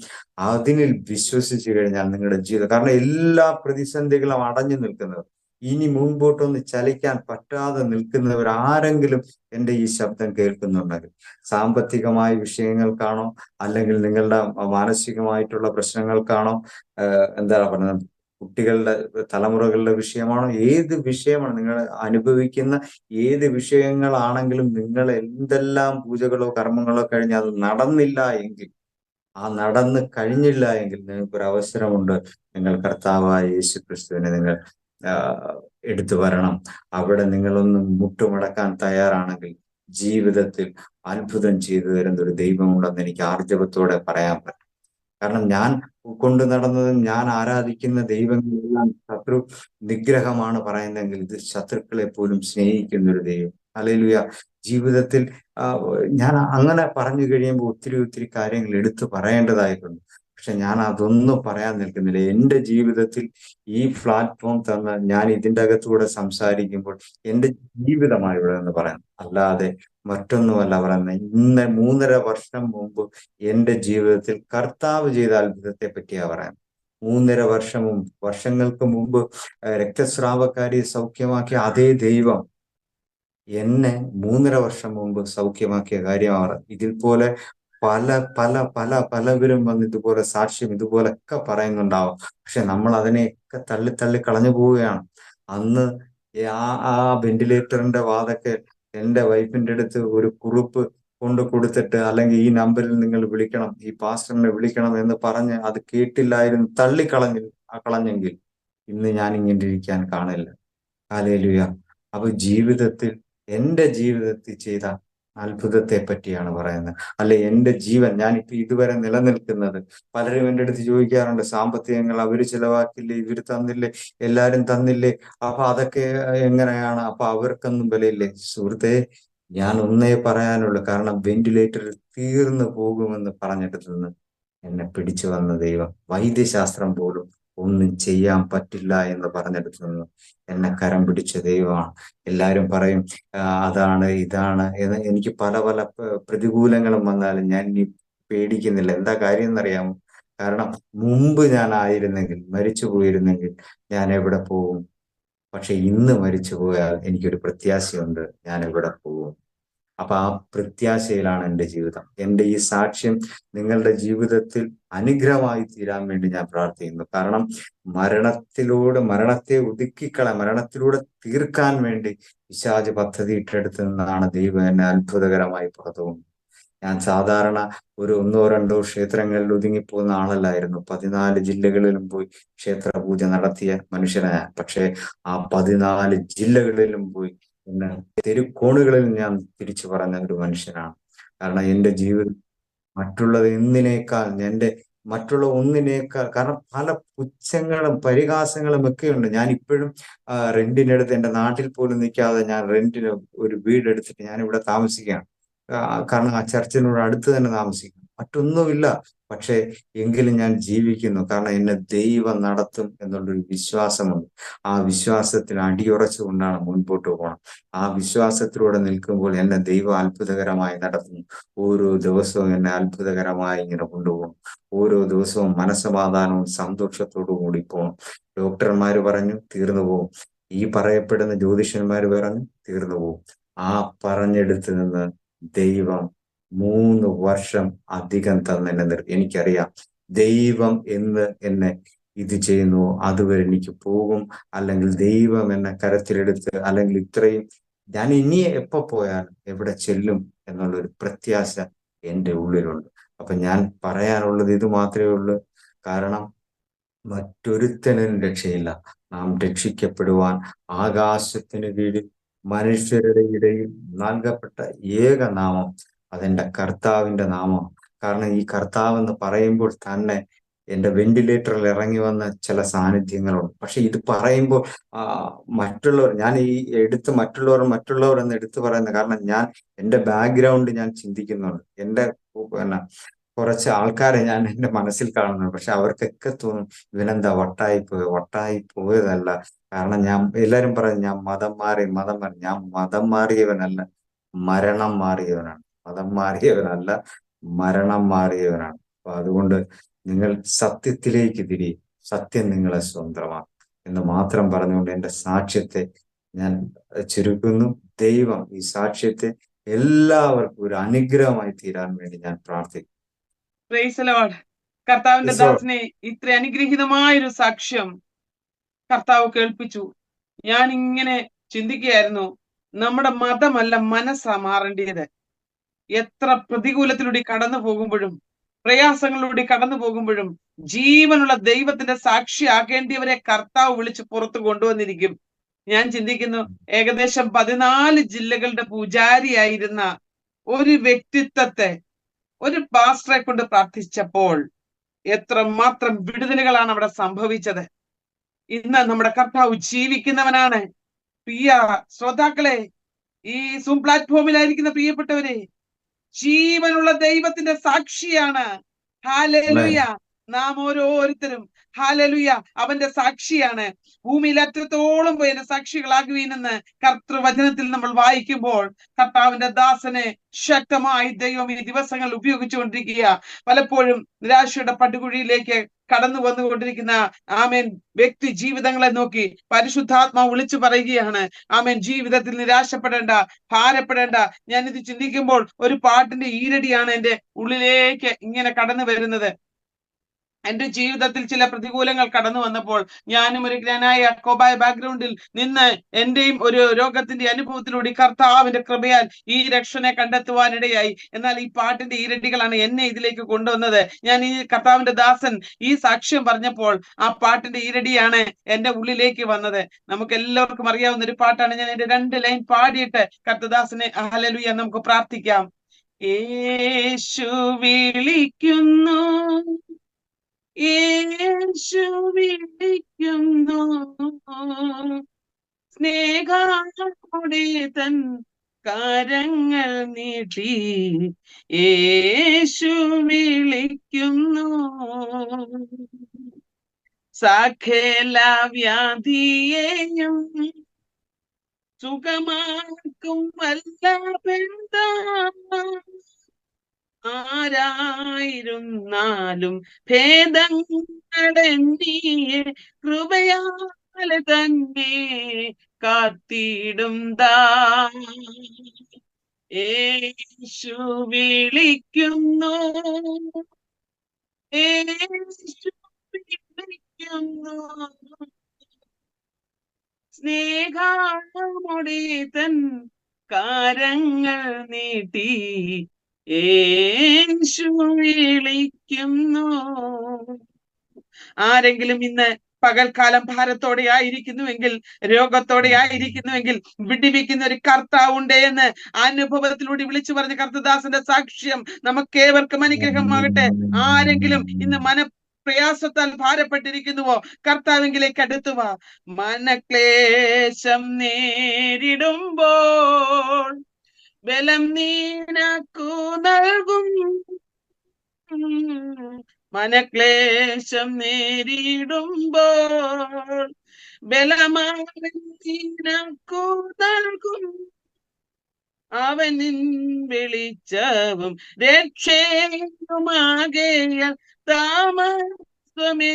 അതിനിൽ വിശ്വസിച്ചു കഴിഞ്ഞാൽ നിങ്ങളുടെ ജീവിതം, കാരണം എല്ലാ പ്രതിസന്ധികളും അടഞ്ഞു നിൽക്കുന്നത്, ഇനി മുൻപോട്ടൊന്ന് ചലിക്കാൻ പറ്റാതെ നിൽക്കുന്നവർ ആരെങ്കിലും എൻ്റെ ഈ ശബ്ദം കേൾക്കുന്നുണ്ടെങ്കിൽ, സാമ്പത്തികമായ വിഷയങ്ങൾക്കാണോ, അല്ലെങ്കിൽ നിങ്ങളുടെ മാനസികമായിട്ടുള്ള പ്രശ്നങ്ങൾക്കാണോ, എന്താ പറയുന്നത്, കുട്ടികളുടെ തലമുറകളുടെ വിഷയമാണോ, ഏത് വിഷയമാണ് നിങ്ങൾ അനുഭവിക്കുന്ന, ഏത് വിഷയങ്ങളാണെങ്കിലും, നിങ്ങൾ എന്തെല്ലാം പൂജകളോ കർമ്മങ്ങളോ കഴിഞ്ഞ് അത് നടന്നില്ല എങ്കിൽ, ആ നടന്ന് കഴിഞ്ഞില്ല എങ്കിൽ നിങ്ങൾക്കൊരു അവസരമുണ്ട്. നിങ്ങൾ കർത്താവായ യേശു ക്രിസ്തുവിനെ നിങ്ങൾ എടുത്തു വരണം. അവിടെ നിങ്ങളൊന്ന് മുട്ടുമടക്കാൻ തയ്യാറാണെങ്കിൽ ജീവിതത്തിൽ അത്ഭുതം ചെയ്തു തരുന്ന ഒരു ദൈവമുണ്ടെന്ന് എനിക്ക് ആർജവത്തോടെ പറയാൻ പറ്റും. കാരണം ഞാൻ കൊണ്ടു നടന്നതും ഞാൻ ആരാധിക്കുന്ന ദൈവങ്ങളെല്ലാം ശത്രു നിഗ്രഹമാണ് പറയുന്നതെങ്കിൽ, ഇത് ശത്രുക്കളെ പോലും സ്നേഹിക്കുന്ന ഒരു ദൈവം. ഹല്ലേലൂയ. ജീവിതത്തിൽ ഞാൻ അങ്ങനെ പറഞ്ഞു കഴിയുമ്പോൾ ഒത്തിരി ഒത്തിരി കാര്യങ്ങൾ എടുത്തു പറയേണ്ടതായിട്ടുണ്ട്. പക്ഷെ ഞാൻ അതൊന്നും പറയാൻ നിൽക്കുന്നില്ല. എൻ്റെ ജീവിതത്തിൽ ഈ പ്ലാറ്റ്ഫോം തന്ന് ഞാൻ ഇതിൻ്റെ അകത്തൂടെ സംസാരിക്കുമ്പോൾ എൻ്റെ ജീവിതമാണ് ഇവിടെ എന്ന് പറയാം, അല്ലാതെ മറ്റൊന്നുമല്ല പറയുന്നത്. ഇന്ന് 3.5 വർഷം മുമ്പ് എന്റെ ജീവിതത്തിൽ കർത്താവ് ചെയ്ത അത്ഭുതത്തെ പറ്റിയാ പറയാം. 3.5 വർഷം മുമ്പ്, വർഷങ്ങൾക്ക് മുമ്പ് രക്തസ്രാവക്കാരിയെ സൗഖ്യമാക്കിയ അതേ ദൈവം എന്നെ 3.5 വർഷം മുമ്പ് സൗഖ്യമാക്കിയ കാര്യമാണ്. ഇതിൽ പോലെ പല പല പല പലവരും വന്ന് ഇതുപോലെ സാക്ഷ്യം ഇതുപോലൊക്കെ പറയുന്നുണ്ടാവും. പക്ഷെ നമ്മൾ അതിനെയൊക്കെ തള്ളി തള്ളി കളഞ്ഞു പോവുകയാണ്. അന്ന് ആ വെന്റിലേറ്ററിന്റെ വാതൊക്കെ എന്റെ വൈഫിന്റെ അടുത്ത് ഒരു കുറിപ്പ് കൊണ്ട് കൊടുത്തിട്ട്, അല്ലെങ്കിൽ ഈ നമ്പറിൽ നിങ്ങൾ വിളിക്കണം, ഈ പാസ്റ്ററിനെ വിളിക്കണം എന്ന് പറഞ്ഞ് അത് കേട്ടില്ലായിരുന്നു, കളഞ്ഞെങ്കിൽ ഇന്ന് ഞാൻ ഇങ്ങനെ ഇരിക്കാൻ കാണില്ല. ഹല്ലേലൂയ. അപ്പൊ ജീവിതത്തിൽ, എന്റെ ജീവിതത്തിൽ ചെയ്ത അത്ഭുതത്തെ പറ്റിയാണ് പറയുന്നത്. അല്ലെ എന്റെ ജീവൻ, ഞാനിപ്പോ ഇതുവരെ നിലനിൽക്കുന്നത്, പലരും എൻ്റെ അടുത്ത് ചോദിക്കാറുണ്ട്, സാമ്പത്തികങ്ങൾ അവര് ചിലവാക്കില്ലേ, ഇവര് തന്നില്ലേ, എല്ലാരും തന്നില്ലേ, അപ്പൊ അതൊക്കെ എങ്ങനെയാണ്, അപ്പൊ അവർക്കൊന്നും വിലയില്ലേ? സുഹൃത്തെ, ഞാൻ ഒന്നേ പറയാനുള്ളൂ. കാരണം വെന്റിലേറ്ററിൽ തീർന്നു പോകുമെന്ന് പറഞ്ഞിട്ട് നിന്ന് എന്നെ പിടിച്ചു വന്ന ദൈവം, വൈദ്യശാസ്ത്രം പോലും ഒന്നും ചെയ്യാൻ പറ്റില്ല എന്ന് പറഞ്ഞെടുത്ത് നിന്ന് എന്നെ കരം പിടിച്ച ദൈവമാണ്. എല്ലാവരും പറയും അതാണ് ഇതാണ് എന്ന്. എനിക്ക് പല പല പ്രതികൂലങ്ങളും വന്നാലും ഞാൻ ഇനി പേടിക്കുന്നില്ല. എന്താ കാര്യം എന്നറിയാമോ? കാരണം മുമ്പ് ഞാൻ ആയിരുന്നെങ്കിൽ, മരിച്ചു പോയിരുന്നെങ്കിൽ ഞാൻ എവിടെ പോകും? പക്ഷെ ഇന്ന് മരിച്ചു പോയാൽ എനിക്കൊരു പ്രത്യാശയുണ്ട്, ഞാൻ എവിടെ പോകും? അപ്പൊ ആ പ്രത്യാശയിലാണ് എൻ്റെ ജീവിതം. എൻ്റെ ഈ സാക്ഷ്യം നിങ്ങളുടെ ജീവിതത്തിൽ അനുഗ്രഹമായി തീരാൻ വേണ്ടി ഞാൻ പ്രാർത്ഥിക്കുന്നു. കാരണം മരണത്തെ മരണത്തിലൂടെ തീർക്കാൻ വേണ്ടി പിശാച് പദ്ധതി ഇട്ടെടുത്തു നിന്നാണ് ദൈവം എന്നെ അത്ഭുതകരമായി പുറത്തു കൊണ്ടു. ഞാൻ സാധാരണ ഒരു 1-2 ക്ഷേത്രങ്ങളിൽ ഒതുങ്ങിപ്പോകുന്ന ആളല്ലായിരുന്നു. 14 ജില്ലകളിലും പോയി ക്ഷേത്ര പൂജ നടത്തിയ മനുഷ്യനായ, പക്ഷെ ആ 14 ജില്ലകളിലും പോയി പിന്നെ തെരുക്കോണുകളിൽ ഞാൻ തിരിച്ചു പറഞ്ഞ ഒരു മനുഷ്യനാണ്. കാരണം എൻ്റെ ജീവിതം മറ്റുള്ളത് എന്തിനേക്കാൾ, എൻ്റെ മറ്റുള്ള ഒന്നിനേക്കാൾ. കാരണം പല പുച്ഛങ്ങളും പരിഹാസങ്ങളും ഒക്കെ ഉണ്ട്. ഞാൻ ഇപ്പോഴും റെന്റിനെടുത്ത് എൻ്റെ നാട്ടിൽ പോലും നിൽക്കാതെ ഞാൻ റെന്റിന് ഒരു വീടെടുത്തിട്ട് ഞാൻ ഇവിടെ താമസിക്കുകയാണ്. കാരണം ആ ചർച്ചിനോട് അടുത്ത് തന്നെ താമസിക്കുന്നു, മറ്റൊന്നുമില്ല. പക്ഷേ എങ്കിലും ഞാൻ ജീവിക്കുന്നു, കാരണം എന്നെ ദൈവം നടത്തും എന്നുള്ളൊരു വിശ്വാസമുണ്ട്. ആ വിശ്വാസത്തിൽ അടിയുറച്ചുകൊണ്ടാണ് മുൻപോട്ട് പോകണം. ആ വിശ്വാസത്തിലൂടെ നിൽക്കുമ്പോൾ എന്നെ ദൈവം അത്ഭുതകരമായി നടത്തുന്നു. ഓരോ ദിവസവും എന്നെ അത്ഭുതകരമായി ഇങ്ങനെ കൊണ്ടുപോകും. ഓരോ ദിവസവും മനസ്സമാധാനവും സന്തോഷത്തോടു കൂടി പോകണം. ഡോക്ടർമാര് പറഞ്ഞു തീർന്നു പോകും, ഈ പറയപ്പെടുന്ന ജ്യോതിഷന്മാര് പറഞ്ഞു തീർന്നു പോകും. ആ പറഞ്ഞെടുത്ത് നിന്ന് ദൈവം 3 വർഷം അധികം തന്നെ എന്നെ നിർത്തി. എനിക്കറിയാം ദൈവം എന്ന് എന്നെ ഇത് ചെയ്യുന്നു, അതുവരെ എനിക്ക് പോകും. അല്ലെങ്കിൽ ദൈവം എന്നെ കരത്തിലെടുത്ത്, അല്ലെങ്കിൽ ഇത്രയും ഞാൻ ഇനി എപ്പോ പോയാലും എവിടെ ചെല്ലും എന്നുള്ളൊരു പ്രത്യാശ എൻ്റെ ഉള്ളിലുണ്ട്. അപ്പൊ ഞാൻ പറയാനുള്ളത് ഇത് മാത്രമേ ഉള്ളൂ. കാരണം മറ്റൊരുത്തനും രക്ഷയില്ല. നാം രക്ഷിക്കപ്പെടുവാൻ ആകാശത്തിന് കീഴിൽ മനുഷ്യരുടെ ഇടയിൽ നൽകപ്പെട്ട ഏക നാമം അതെന്റെ കർത്താവിന്റെ നാമം. കാരണം ഈ കർത്താവ് എന്ന് പറയുമ്പോൾ തന്നെ എന്റെ വെന്റിലേറ്ററിൽ ഇറങ്ങി വന്ന ചില സാന്നിധ്യങ്ങളുണ്ട്. പക്ഷെ ഇത് പറയുമ്പോൾ ആ മറ്റുള്ളവർ, ഞാൻ ഈ മറ്റുള്ളവർ എന്ന് എടുത്തു പറയുന്നത് കാരണം ഞാൻ എന്റെ ബാക്ക്ഗ്രൗണ്ട് ഞാൻ ചിന്തിക്കുന്നുണ്ട്. എന്റെ പിന്നെ കുറച്ച് ആൾക്കാരെ ഞാൻ എന്റെ മനസ്സിൽ കാണുന്നുണ്ട്. പക്ഷെ അവർക്കൊക്കെ തോന്നും ഇവനെന്താ വട്ടായി പോയതല്ല. കാരണം ഞാൻ, എല്ലാരും പറയും ഞാൻ മതം മാറി. ഞാൻ മതം മാറിയവനല്ല, മരണം മാറിയവനാണ്. മതം മാറിയവനല്ല, മരണം മാറിയവനാണ്. അപ്പൊ അതുകൊണ്ട് നിങ്ങൾ സത്യത്തിലേക്ക് തിരിയും, സത്യം നിങ്ങളെ സ്വന്തമാക്കും എന്ന് മാത്രം പറഞ്ഞുകൊണ്ട് എന്റെ സാക്ഷ്യത്തെ ഞാൻ ചുരുക്കുന്നു. ദൈവം ഈ സാക്ഷ്യത്തെ എല്ലാവർക്കും ഒരു അനുഗ്രഹമായി തീരാൻ വേണ്ടി ഞാൻ പ്രാർത്ഥിക്കുന്നു. Praise lord. കർത്താവിന്റെ Yes, Lord. ദാസനെ ഇത്ര അനുഗ്രഹീതമായൊരു സാക്ഷ്യം കർത്താവ് കേൾപ്പിച്ചു. ഞാൻ ഇങ്ങനെ ചിന്തിക്കുകയായിരുന്നു, നമ്മുടെ മതമല്ല മനസ്സാ മാറേണ്ടത്. എത്ര പ്രതികൂലത്തിലൂടെ കടന്നു പോകുമ്പോഴും പ്രയാസങ്ങളിലൂടെ കടന്നു പോകുമ്പോഴും ജീവനുള്ള ദൈവത്തിന്റെ സാക്ഷിയാകേണ്ടിയവരെ കർത്താവ് വിളിച്ച് പുറത്ത് കൊണ്ടുവന്നിരിക്കും. ഞാൻ ചിന്തിക്കുന്നു, ഏകദേശം 14 ജില്ലകളുടെ പൂജാരിയായിരുന്ന ഒരു വ്യക്തിത്വത്തെ ഒരു പാസ്റ്ററെ കൊണ്ട് പ്രാർത്ഥിച്ചപ്പോൾ എത്രമാത്രം വിടുതലുകളാണ് അവിടെ സംഭവിച്ചത്. ഇന്ന് നമ്മുടെ കർത്താവ് ജീവിക്കുന്നവനാണ്. പ്രിയ ശ്രോതാക്കളെ, ഈ സൂം പ്ലാറ്റ്ഫോമിലായിരിക്കുന്ന പ്രിയപ്പെട്ടവരെ, ജീവനുള്ള ദൈവത്തിന്റെ സാക്ഷിയാണ്. ഹല്ലേലൂയ. നാം ഓരോരുത്തരും ഹല്ലേലൂയ അവന്റെ സാക്ഷിയാണ്. ഭൂമിയിൽ അറ്റത്തോളം പോയി എന്റെ സാക്ഷികളാകുവീനെന്ന് കർത്തൃവചനത്തിൽ നമ്മൾ വായിക്കുമ്പോൾ കർത്താവിന്റെ ദാസനെ ശക്തമായി ദൈവം ഈ ദിവസങ്ങൾ ഉപയോഗിച്ചുകൊണ്ടിരിക്കുക. പലപ്പോഴും നിരാശയുടെ പടുകുഴിയിലേക്ക് കടന്നു വന്നുകൊണ്ടിരിക്കുന്ന ആമേൻ വ്യക്തി ജീവിതങ്ങളെ നോക്കി പരിശുദ്ധാത്മാവ് വിളിച്ചു പറയുകയാണ്, ആമേൻ ജീവിതത്തിൽ നിരാശപ്പെടേണ്ട, ഭാരപ്പെടേണ്ട. ഞാനിത് ചിന്തിക്കുമ്പോൾ ഒരു പാട്ടിന്റെ ഈരടിയാണ് എന്റെ ഉള്ളിലേക്ക് ഇങ്ങനെ കടന്നു വരുന്നത്. എന്റെ ജീവിതത്തിൽ ചില പ്രതികൂലങ്ങൾ കടന്നു വന്നപ്പോൾ ഞാനും ഒരു ജ്ഞാനായ യാക്കോബായ ബാക്ക്ഗ്രൗണ്ടിൽ നിന്ന് എന്റെയും ഒരു രോഗത്തിന്റെ അനുഭവത്തിലൂടെ കർത്താവിന്റെ കൃപയാൽ ഈ രക്ഷനെ കണ്ടെത്തുവാനിടയായി. എന്നാൽ ഈ പാട്ടിന്റെ ഈരടികളാണ് എന്നെ ഇതിലേക്ക് കൊണ്ടുവന്നത്. ഞാൻ ഈ കർത്താവിന്റെ ദാസൻ ഈ സാക്ഷ്യം പറഞ്ഞപ്പോൾ ആ പാട്ടിന്റെ ഈരടിയാണ് എന്റെ ഉള്ളിലേക്ക് വന്നത്. നമുക്ക് എല്ലാവർക്കും അറിയാവുന്ന ഒരു പാട്ടാണ്. ഞാൻ എന്റെ 2 ലൈൻ പാടിയിട്ട് കർത്തദാസനെ ഹല്ലേലൂയ നമുക്ക് പ്രാർത്ഥിക്കാം. യേശു വിളിക്കുന്നു, യേശു വിളിക്കുന്നു, സ്നേഹത്തോടെ തൻ കരങ്ങൾ നീട്ടി യേശു വിളിക്കുന്നു, സകല വ്യാധിയെയും സുഖമാക്കും വല്ല ബന്ധം, ആരായിരുന്നാലും ഭേദങ്ങളെന്നിയെ കൃപയാൽ തന്നെ കാത്തിടും യേശു വിളിക്കുന്നു, യേശു വിളിക്കുന്നു, സ്നേഹമോടെ തൻ കരങ്ങൾ നീട്ടി യേശു വിളിക്കുന്നു. ആരെങ്കിലും ഇന്ന് പകൽക്കാലം ഭാരത്തോടെ ആയിരിക്കുന്നുവെങ്കിൽ, രോഗത്തോടെ ആയിരിക്കുന്നുവെങ്കിൽ വിടിവിക്കുന്ന ഒരു കർത്താവുണ്ട് എന്ന് അനുഭവത്തിലൂടെ വിളിച്ചു പറഞ്ഞ കർത്തദാസന്റെ സാക്ഷ്യം നമുക്കേവർക്കും അനുഗ്രഹമാകട്ടെ. ആരെങ്കിലും ഇന്ന് പ്രയാസത്താൽ ഭാരപ്പെട്ടിരിക്കുന്നുവോ, കർത്താവിങ്കിലേക്ക് അടുത്തുവാ. മനക്ലേശം നേരിടുമ്പോൾ ബലം നീനക്കു നൽകും. മനക്ലേശം നേരിടുമ്പോൾ ബലമാനക്കു നൽകും. അവനിൻ വെളിച്ചവും രക്ഷയുമാകയാൽ താമസമെന്നേ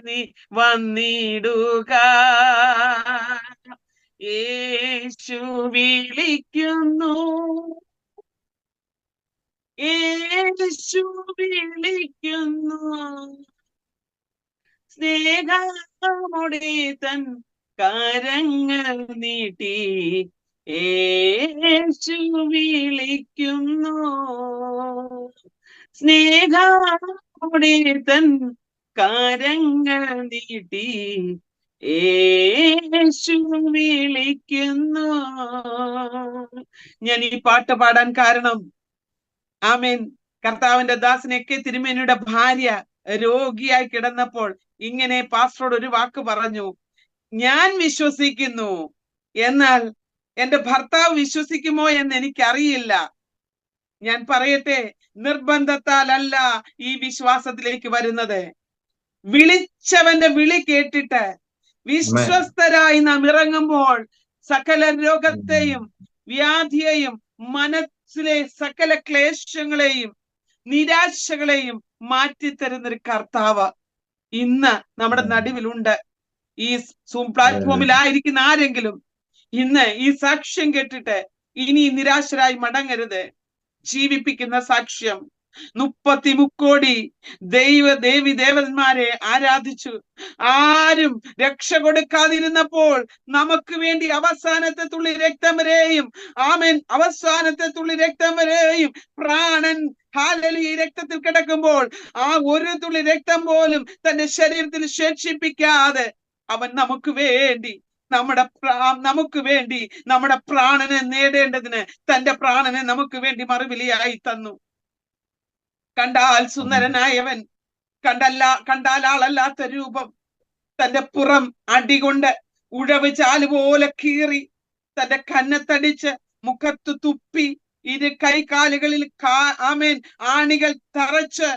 നീ വന്നിടുക. യേശു വിളിക്കുന്നു, യേശു വിളിക്കുന്നു, സ്നേഹമോടെ തൻ കരങ്ങൾ നീട്ടി യേശു വിളിക്കുന്നു. സ്നേഹമോടെ തൻ കരങ്ങൾ നീട്ടി യേശു വിളിക്കുന്നു. ഞാൻ ഈ പാട്ട് പാടാൻ കാരണം, ആമേൻ, കർത്താവിന്റെ ദാസനൊക്കെ തിരുമേനിയുടെ ഭാര്യ രോഗിയായി കിടന്നപ്പോൾ ഇങ്ങനെ പാസ്റ്ററോട് ഒരു വാക്ക് പറഞ്ഞു, ഞാൻ വിശ്വസിക്കുന്നു, എന്നാൽ എന്റെ ഭർത്താവ് വിശ്വസിക്കുമോ എന്ന് എനിക്കറിയില്ല. ഞാൻ പറയട്ടെ, നിർബന്ധത്താലല്ല ഈ വിശ്വാസത്തിലേക്ക് വരുന്നത്. വിളിച്ചവന്റെ വിളി കേട്ടിട്ട് വിശ്വസ്തരായി നാം ഇറങ്ങുമ്പോൾ സകല രോഗത്തെയും വ്യാധിയെയും മനസ്സിലെ സകല ക്ലേശങ്ങളെയും നിരാശകളെയും മാറ്റിത്തരുന്നൊരു കർത്താവ് ഇന്ന് നമ്മുടെ നടുവിലുണ്ട്. ഈ സൂം പ്ലാറ്റ്ഫോമിലായിരിക്കുന്ന ആരെങ്കിലും ഇന്ന് ഈ സാക്ഷ്യം കേട്ടിട്ട് ഇനി നിരാശരായി മടങ്ങരുത്. ജീവിപ്പിക്കുന്ന സാക്ഷ്യം. 30 കോടി ദേവന്മാരെ ആരാധിച്ചു, ആരും രക്ഷ കൊടുക്കാതിരുന്നപ്പോൾ നമുക്ക് വേണ്ടി അവസാനത്തെ തുള്ളി രക്തം വരെയും, ആമേൻ, അവസാനത്തെ തുള്ളി രക്തം വരെയും പ്രാണൻ ഈ രക്തത്തിൽ കിടക്കുമ്പോൾ ആ ഒരു തുള്ളി രക്തം പോലും തന്റെ ശരീരത്തിൽ ശേഷിപ്പിക്കാതെ അവൻ നമുക്ക് വേണ്ടി നമ്മുടെ പ്രാണനെ നേടേണ്ടതിന് തന്റെ പ്രാണനെ നമുക്ക് വേണ്ടി മറുവിലയായി തന്നു. കണ്ടാൽ സുന്ദരനായവൻ, കണ്ടാൽ ആളല്ലാത്ത രൂപം, തന്റെ പുറം അടികൊണ്ട് ഉഴവ് ചാലുപോലെ കീറി, തന്റെ കന്നത്തടിച്ച് മുഖത്ത് തുപ്പി, ഇരു കൈകാലുകളിൽ ആമേൻ ആണികൾ തറച്ച്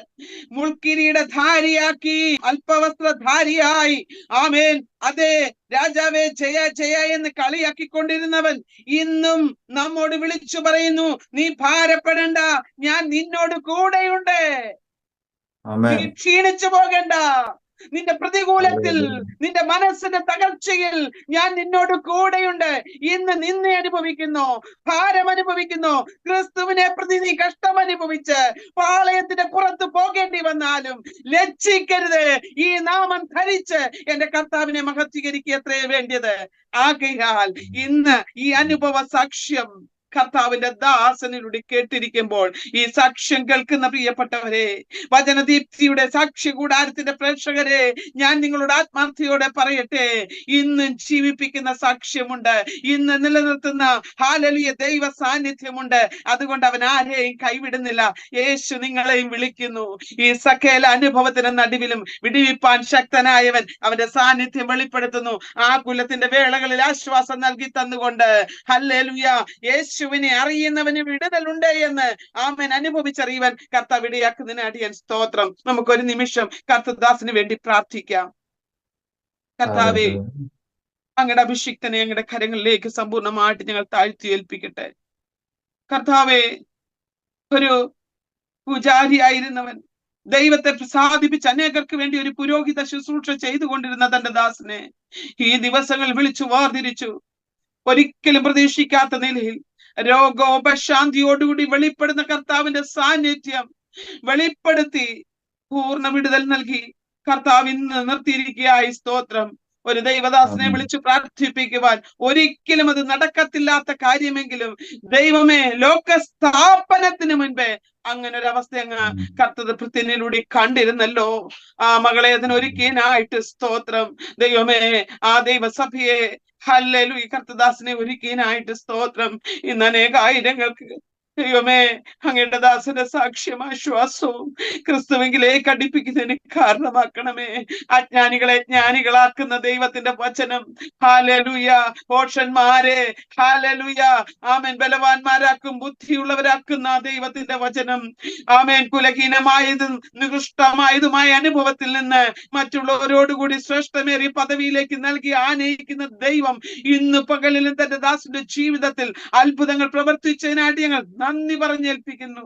മുൾക്കിരീടധാരിയാക്കി, അല്പവസ്ത്രധാരിയായി, ആമേൻ, അതെ രാജാവേ ജയ ജയ എന്ന് കളിയാക്കിക്കൊണ്ടിരുന്നവൻ ഇന്നും നമ്മോട് വിളിച്ചു പറയുന്നു, നീ ഭാരപ്പെടണ്ട, ഞാൻ നിന്നോട് കൂടെയുണ്ട്. നീ ക്ഷീണിച്ചു പോകണ്ട. നിന്റെ പ്രതികൂലത്തിൽ, നിന്റെ മനസ്സിന്റെ തകർച്ചയിൽ ഞാൻ നിന്നോട് കൂടെയുണ്ട്. ഇന്ന് നിന്നെ അനുഭവിക്കുന്നു, ഭാരം അനുഭവിക്കുന്നു, ക്രിസ്തുവിനെ പ്രതി നീ കഷ്ടം അനുഭവിച്ച് പാളയത്തിന്റെ പുറത്ത് പോകേണ്ടി വന്നാലും ലജ്ജിക്കരുത്. ഈ നാമം ധരിച്ച് എന്റെ കർത്താവിനെ മഹത്വീകരിക്കുക എത്രയേ വേണ്ടിയത്. ആകയാൽ ഇന്ന് ഈ അനുഭവ സാക്ഷ്യം കർത്താവിന്റെ ദാസനിലൂടെ കേട്ടിരിക്കുമ്പോൾ, ഈ സാക്ഷ്യം കേൾക്കുന്ന പ്രിയപ്പെട്ടവരെ, വചനദീപ്തിയുടെ സാക്ഷ്യ കൂടാരത്തിന്റെ പ്രേക്ഷകരെ, ഞാൻ നിങ്ങളോട് ആത്മാർത്ഥയോടെ പറയട്ടെ, ഇന്നും ജീവിപ്പിക്കുന്ന സാക്ഷ്യമുണ്ട്, ഇന്ന് നിലനിർത്തുന്ന ഹല്ലേലൂയ ദൈവ സാന്നിധ്യമുണ്ട്. അതുകൊണ്ട് അവൻ ആരെയും കൈവിടുന്നില്ല. യേശു നിങ്ങളെയും വിളിക്കുന്നു. ഈ സകല അനുഭവത്തിന് നടുവിലും വിടിവിപ്പാൻ ശക്തനായവൻ അവന്റെ സാന്നിധ്യം വെളിപ്പെടുത്തുന്നു. ആ കുലത്തിന്റെ വേളകളിൽ ആശ്വാസം നൽകി തന്നുകൊണ്ട് ഹല്ലേലൂയ യേശുവിനെ അറിയുന്നവന് വിടുതലുണ്ട് എന്ന് ആമേൻ അനുഭവിച്ചറിയുവാൻ കർത്താവ് ഇടയാക്കുന്നതിന് അടിയൻ സ്തോത്രം. നമുക്കൊരു നിമിഷം കർത്തദാസിന് വേണ്ടി പ്രാർത്ഥിക്കാം. കർത്താവേ, അങ്ങയുടെ അഭിഷിക്തനെ അങ്ങയുടെ കരങ്ങളിലേക്ക് സമ്പൂർണ്ണമായിട്ട് ഞങ്ങൾ താഴ്ത്തി ഏൽപ്പിക്കട്ടെ. കർത്താവേ, ഒരു പൂജാരിയായിരുന്നവൻ, ദൈവത്തെ പ്രസാദിപ്പിച്ച് അനേകർക്ക് വേണ്ടി ഒരു പുരോഹിത ശുശ്രൂഷ ചെയ്തുകൊണ്ടിരുന്ന തന്റെ ദാസനെ ഈ ദിവസങ്ങൾ വിളിച്ചു വേർതിരിച്ചു. ഒരിക്കലും പ്രതീക്ഷിക്കാത്ത നിലയിൽ രോഗോപശാന്തിയോടുകൂടി വെളിപ്പെടുന്ന കർത്താവിന്റെ സാന്നിധ്യം വെളിപ്പെടുത്തി പൂർണ്ണ വിടുതൽ നൽകി കർത്താവ് ഇന്ന് നിർത്തിയിരിക്കുകയായി സ്തോത്രം. ഒരു ദൈവദാസനെ ആമേൻ. വിളിച്ചു പ്രാർത്ഥിപ്പിക്കുവാൻ ഒരിക്കലും അത് നടക്കത്തില്ലാത്ത കാര്യമെങ്കിലും ദൈവമേ, ലോകസ്ഥാപനത്തിന് മുൻപേ അങ്ങനെ ഒരു അവസ്ഥ അങ്ങ് കർത്തൃത്വത്തിനിലൂടെ കണ്ടിരുന്നല്ലോ. ആ മകളെ അതിനൊരുക്കിയനായിട്ട് സ്തോത്രം. ദൈവമേ, ആ ദൈവസഭയെ ഹല്ലേലൂയ കർത്തദാസനെ ഒരുക്കിയനായിട്ട് സ്തോത്രം. ഇന്ന് അനേകായിരങ്ങൾക്ക് ദൈവമേ അങ്ങയുടെ ദാസന്റെ സാക്ഷ്യം ആശ്വാസവും ക്രിസ്തുവിലേക്ക് അടുപ്പിക്കുന്നതിന് കാരണമാക്കണമേ. അജ്ഞാനികളെ ജ്ഞാനികളാക്കുന്ന ദൈവത്തിന്റെ വചനം, ഹല്ലേലൂയ. ഭോഷന്മാരെ ഹല്ലേലൂയ ആമേൻ ബലവാന്മാരാക്കും, ബുദ്ധിയുള്ളവരാക്കുന്ന ദൈവത്തിന്റെ വചനം, ആമേൻ കുലഹീനമായതും നികൃഷ്ടമായതുമായ അനുഭവത്തിൽ നിന്ന് മറ്റുള്ളവരോടുകൂടി ശ്രേഷ്ഠമേറിയ പദവിയിലേക്ക് നൽകി ആനയിക്കുന്ന ദൈവം ഇന്ന് പകലിലും തന്റെ ദാസന്റെ ജീവിതത്തിൽ അത്ഭുതങ്ങൾ പ്രവർത്തിച്ചതിനായിട്ട് ഞങ്ങൾ നന്ദി പറഞ്ഞേൽപ്പിക്കുന്നു.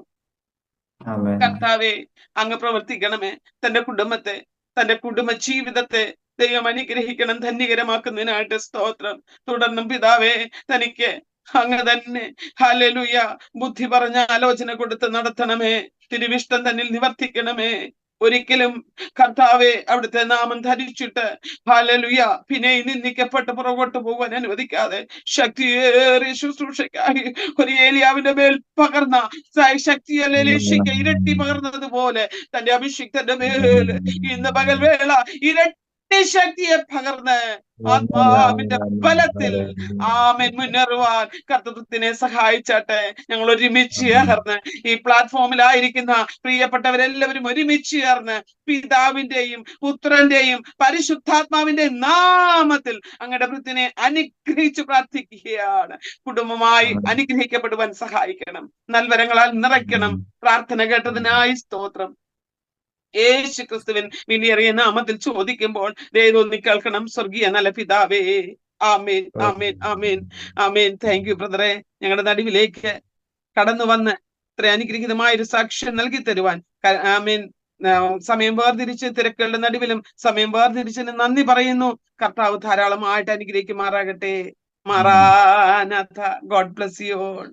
ആമേൻ. കർത്താവേ, അങ്ങ് പ്രവർത്തിക്കണമേ. തന്റെ കുടുംബത്തെ, തന്റെ കുടുംബ ജീവിതത്തെ ദൈവം അനുഗ്രഹിക്കണം, ധന്യകരമാക്കുന്നതിനായിട്ട് സ്തോത്രം. തുടർന്നും പിതാവേ, തനിക്ക് അങ്ങ് തന്നെ ഹല്ലേലൂയ ബുദ്ധി പറഞ്ഞ ആലോചന കൊടുത്ത് നടത്തണമേ. തിരുവിഷ്ടം തന്നിൽ നിവർത്തിക്കണമേ. ഒരിക്കലും കർത്താവെ അവിടുത്തെ നാമം ധരിച്ചിട്ട് ഹല്ലേലൂയ പിന്നെ നിന്ദിക്കപ്പെട്ട് പുറകോട്ട് പോകാൻ അനുവദിക്കാതെ ശക്തിയേറിയ ശുശ്രൂഷയ്ക്കായി ഒരു ഏലിയാവിന്റെ മേൽ പകർന്ന ശക്തിയല്ലേ എലീശയ്ക്ക് ഇരട്ടി പകർന്നതുപോലെ തന്റെ അഭിഷിക്തന്റെ മേൽ ഇന്ന് പകൽ വേള ഇരട്ടി ശക്തിയെ പകർന്ന് ആത്മാവിന്റെ ബലത്തിൽ ആമേൻ മുന്നേറുവാൻ കർത്തൃത്വത്തിനെ സഹായിച്ചാട്ടെ. ഞങ്ങൾ ഒരുമിച്ച് ചേർന്ന് ഈ പ്ലാറ്റ്ഫോമിലായിരിക്കുന്ന പ്രിയപ്പെട്ടവരെല്ലാവരും ഒരുമിച്ച് ചേർന്ന് പിതാവിന്റെയും പുത്രന്റെയും പരിശുദ്ധാത്മാവിന്റെ നാമത്തിൽ അങ്ങയുടെ വൃത്തിനെ അനുഗ്രഹിച്ച് പ്രാർത്ഥിക്കുകയാണ്. കുടുംബമായി അനുഗ്രഹിക്കപ്പെടുവാൻ സഹായിക്കണം, നൽവരങ്ങളാൽ നിറയ്ക്കണം. പ്രാർത്ഥന കേട്ടതിനായി സ്തോത്രം. യേശു ക്രിസ്തുവിൻ വിലയേറിയ നാമത്തിൽ ചോദിക്കുമ്പോൾ ദൈവം കേൾക്കണം. സ്വർഗീയ നല്ല പിതാവേ, ആമേൻ, ആമേൻ, ആമേൻ, ആമേൻ. താങ്ക് യു ബ്രദറെ. ഞങ്ങളുടെ നടുവിലേക്ക് കടന്നു വന്ന് ഇത്ര അനുഗ്രഹീതമായ ഒരു സാക്ഷ്യം നൽകി തരുവാൻ ആമേൻ സമയം വേർതിരിച്ച് തിരക്കുകളുടെ നടുവിലും സമയം വേർതിരിച്ചതിന് നന്ദി പറയുന്നു. കർത്താവ് ധാരാളമായിട്ട് അനുഗ്രഹിക്കുമാറാകട്ടെ. Maranatha. God bless you all.